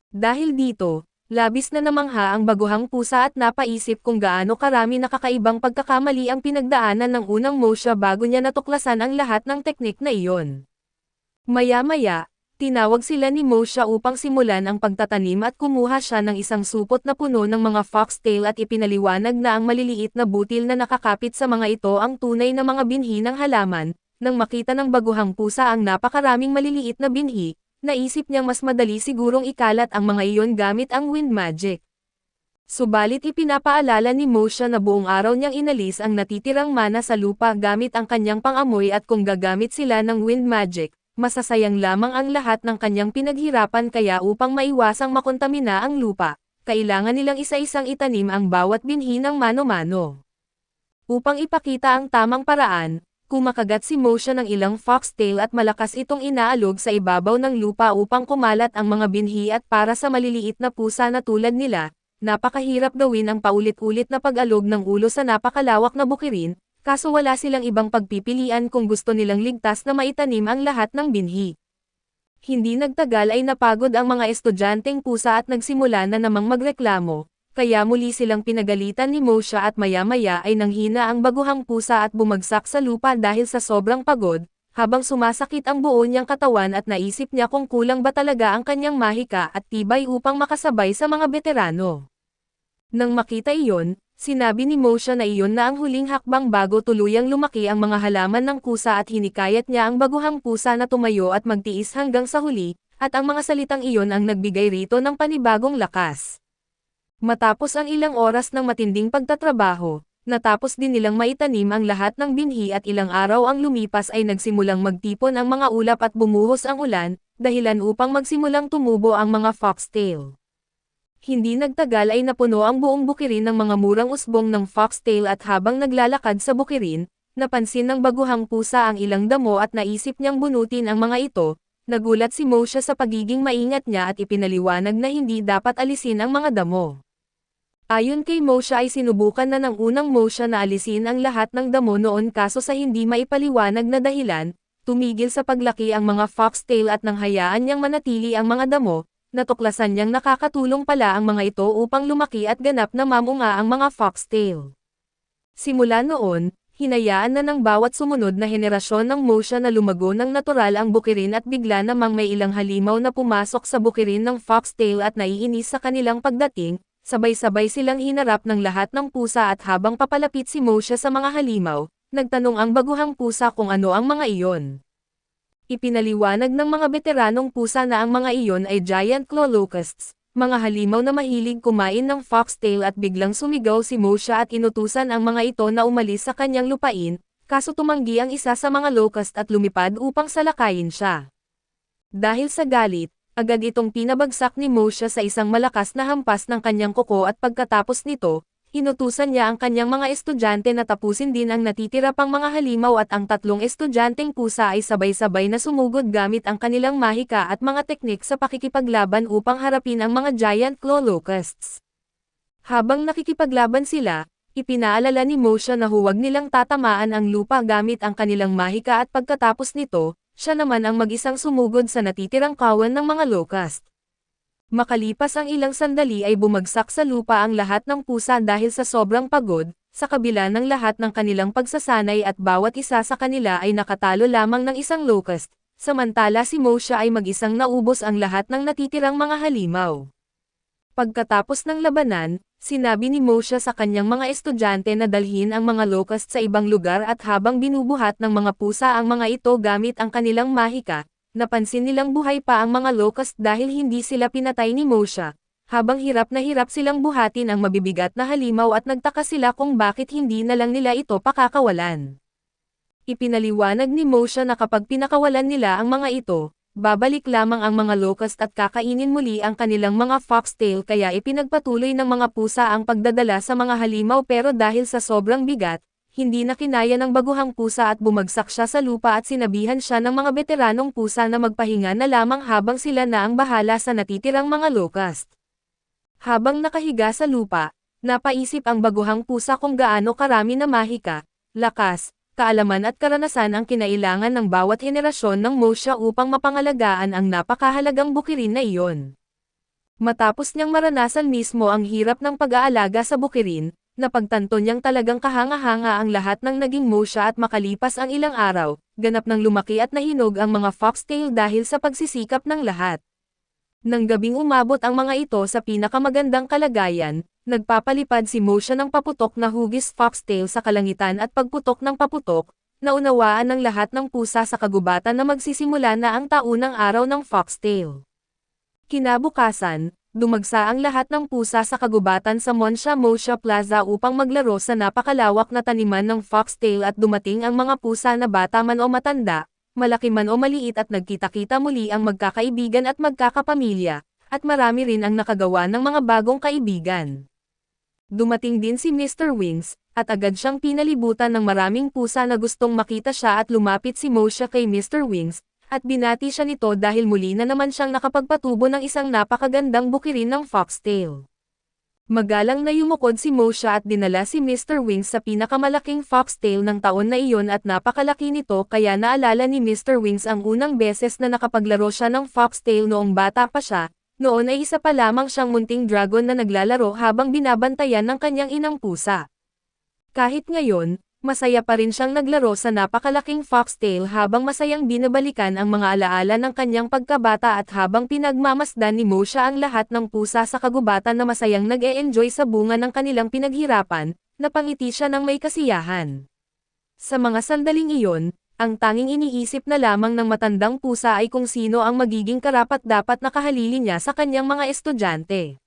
Dahil dito, labis na namangha ang baguhang pusa at napaisip kung gaano karami na kakaibang pagkakamali ang pinagdaanan ng unang Mosha bago niya natuklasan ang lahat ng teknik na iyon. Maya-maya, tinawag sila ni Mosha upang simulan ang pagtatanim at kumuha siya ng isang supot na puno ng mga foxtail at ipinaliwanag na ang maliliit na butil na nakakapit sa mga ito ang tunay na mga binhi ng halaman. Nang makita ng baguhang pusa ang napakaraming maliliit na binhi, naisip niyang mas madali sigurong ikalat ang mga iyon gamit ang wind magic. Subalit ipinapaalala ni Mosha na buong araw niyang inalis ang natitirang mana sa lupa gamit ang kanyang pangamoy at kung gagamit sila ng wind magic, masasayang lamang ang lahat ng kanyang pinaghirapan kaya upang maiwasang makontamina ang lupa, kailangan nilang isa-isang itanim ang bawat binhi ng mano-mano. Upang ipakita ang tamang paraan, kumakagat si Mosha ng ilang foxtail at malakas itong inaalog sa ibabaw ng lupa upang kumalat ang mga binhi at para sa maliliit na pusa na tulad nila, napakahirap gawin ang paulit-ulit na pag-alog ng ulo sa napakalawak na bukirin, kaso wala silang ibang pagpipilian kung gusto nilang ligtas na maitanim ang lahat ng binhi. Hindi nagtagal ay napagod ang mga estudyanteng pusa at nagsimula na namang magreklamo, kaya muli silang pinagalitan ni Mosha at maya-maya ay nanghina ang baguhang pusa at bumagsak sa lupa dahil sa sobrang pagod, habang sumasakit ang buo niyang katawan at naisip niya kung kulang ba talaga ang kanyang mahika at tibay upang makasabay sa mga veterano. Nang makita iyon, sinabi ni Mosha na iyon na ang huling hakbang bago tuluyang lumaki ang mga halaman ng kusa at hinikayat niya ang baguhang pusa na tumayo at magtiis hanggang sa huli, at ang mga salitang iyon ang nagbigay rito ng panibagong lakas. Matapos ang ilang oras ng matinding pagtatrabaho, natapos din nilang maitanim ang lahat ng binhi at ilang araw ang lumipas ay nagsimulang magtipon ang mga ulap at bumuhos ang ulan, dahilan upang magsimulang tumubo ang mga foxtail. Hindi nagtagal ay napuno ang buong bukirin ng mga murang usbong ng foxtail at habang naglalakad sa bukirin, napansin ng baguhang pusa ang ilang damo at naisip niyang bunutin ang mga ito. Nagulat si Mosha sa pagiging maingat niya at ipinaliwanag na hindi dapat alisin ang mga damo. Ayon kay Mosha ay sinubukan na ng unang Mosha na alisin ang lahat ng damo noon kaso sa hindi maipaliwanag na dahilan, tumigil sa paglaki ang mga foxtail at nang hayaan niyang manatili ang mga damo, natuklasan niyang nakakatulong pala ang mga ito upang lumaki at ganap na mamunga ang mga foxtail. Simula noon, hinayaan na ng bawat sumunod na henerasyon ng Mosha na lumago ng natural ang bukirin at bigla namang may ilang halimaw na pumasok sa bukirin ng foxtail at naiinis sa kanilang pagdating, sabay-sabay silang hinarap ng lahat ng pusa at habang papalapit si Mosha sa mga halimaw, nagtanong ang baguhang pusa kung ano ang mga iyon. Ipinaliwanag ng mga veteranong pusa na ang mga iyon ay giant claw locusts, mga halimaw na mahilig kumain ng foxtail at biglang sumigaw si Mosha at inutusan ang mga ito na umalis sa kanyang lupain, kaso tumanggi ang isa sa mga locust at lumipad upang salakayin siya. Dahil sa galit, agad itong pinabagsak ni Mosha sa isang malakas na hampas ng kanyang kuko at pagkatapos nito, inutusan niya ang kanyang mga estudyante na tapusin din ang natitira pang mga halimaw at ang tatlong estudyanteng pusa ay sabay-sabay na sumugod gamit ang kanilang mahika at mga teknik sa pakikipaglaban upang harapin ang mga giant claw locusts. Habang nakikipaglaban sila, ipinaalala ni Mosha na huwag nilang tatamaan ang lupa gamit ang kanilang mahika at pagkatapos nito, siya naman ang mag-isang sumugod sa natitirang kawan ng mga locust. Makalipas ang ilang sandali ay bumagsak sa lupa ang lahat ng pusa dahil sa sobrang pagod, sa kabila ng lahat ng kanilang pagsasanay at bawat isa sa kanila ay nakatalo lamang ng isang locust, samantala si Mosha ay mag-isang naubos ang lahat ng natitirang mga halimaw. Pagkatapos ng labanan, sinabi ni Mosha sa kanyang mga estudyante na dalhin ang mga locust sa ibang lugar at habang binubuhat ng mga pusa ang mga ito gamit ang kanilang mahika, napansin nilang buhay pa ang mga locust dahil hindi sila pinatay ni Mosha, habang hirap na hirap silang buhatin ang mabibigat na halimaw at nagtaka sila kung bakit hindi na lang nila ito pakakawalan. Ipinaliwanag ni Mosha na kapag pinakawalan nila ang mga ito, babalik lamang ang mga locust at kakainin muli ang kanilang mga foxtail kaya ipinagpatuloy ng mga pusa ang pagdadala sa mga halimaw pero dahil sa sobrang bigat, hindi na kinaya ng baguhang pusa at bumagsak siya sa lupa at sinabihan siya ng mga veteranong pusa na magpahinga na lamang habang sila na ang bahala sa natitirang mga locust. Habang nakahiga sa lupa, napaisip ang baguhang pusa kung gaano karami na mahika, lakas, kaalaman at karanasan ang kinailangan ng bawat henerasyon ng Mosha upang mapangalagaan ang napakahalagang bukirin na iyon. Matapos niyang maranasan mismo ang hirap ng pag-aalaga sa bukirin, napagtanto niyang talagang kahanga-hanga ang lahat ng naging Mosha at makalipas ang ilang araw, ganap nang lumaki at nahinog ang mga foxtail dahil sa pagsisikap ng lahat. Nang gabing umabot ang mga ito sa pinakamagandang kalagayan, nagpapalipad si Mosha ng paputok na hugis foxtail sa kalangitan at pagputok ng paputok, naunawaan ng lahat ng pusa sa kagubatan na magsisimula na ang taunang araw ng foxtail. Kinabukasan, dumagsa ang lahat ng pusa sa kagubatan sa Mosha Plaza upang maglaro sa napakalawak na taniman ng foxtail at dumating ang mga pusa na bata man o matanda, malaki man o maliit at nagkita-kita muli ang magkakaibigan at magkakapamilya, at marami rin ang nakagawa ng mga bagong kaibigan. Dumating din si Mr. Wings, at agad siyang pinalibutan ng maraming pusa na gustong makita siya at lumapit si Mosha kay Mr. Wings, at binati siya nito dahil muli na naman siyang nakapagpatubo ng isang napakagandang bukirin ng foxtail. Magalang na yumukod si Mosha at dinala si Mr. Wings sa pinakamalaking foxtail ng taon na iyon at napakalaki nito kaya naalala ni Mr. Wings ang unang beses na nakapaglaro siya ng foxtail noong bata pa siya, noon ay isa pa lamang siyang munting dragon na naglalaro habang binabantayan ng kanyang inang pusa. Kahit ngayon, masaya pa rin siyang naglaro sa napakalaking foxtail habang masayang binabalikan ang mga alaala ng kanyang pagkabata at habang pinagmamasdan ni Mosha ang lahat ng pusa sa kagubatan na masayang nag-e-enjoy sa bunga ng kanilang pinaghirapan, napangiti siya ng may kasiyahan. Sa mga sandaling iyon, ang tanging iniisip na lamang ng matandang pusa ay kung sino ang magiging karapat-dapat na kahalili niya sa kanyang mga estudyante.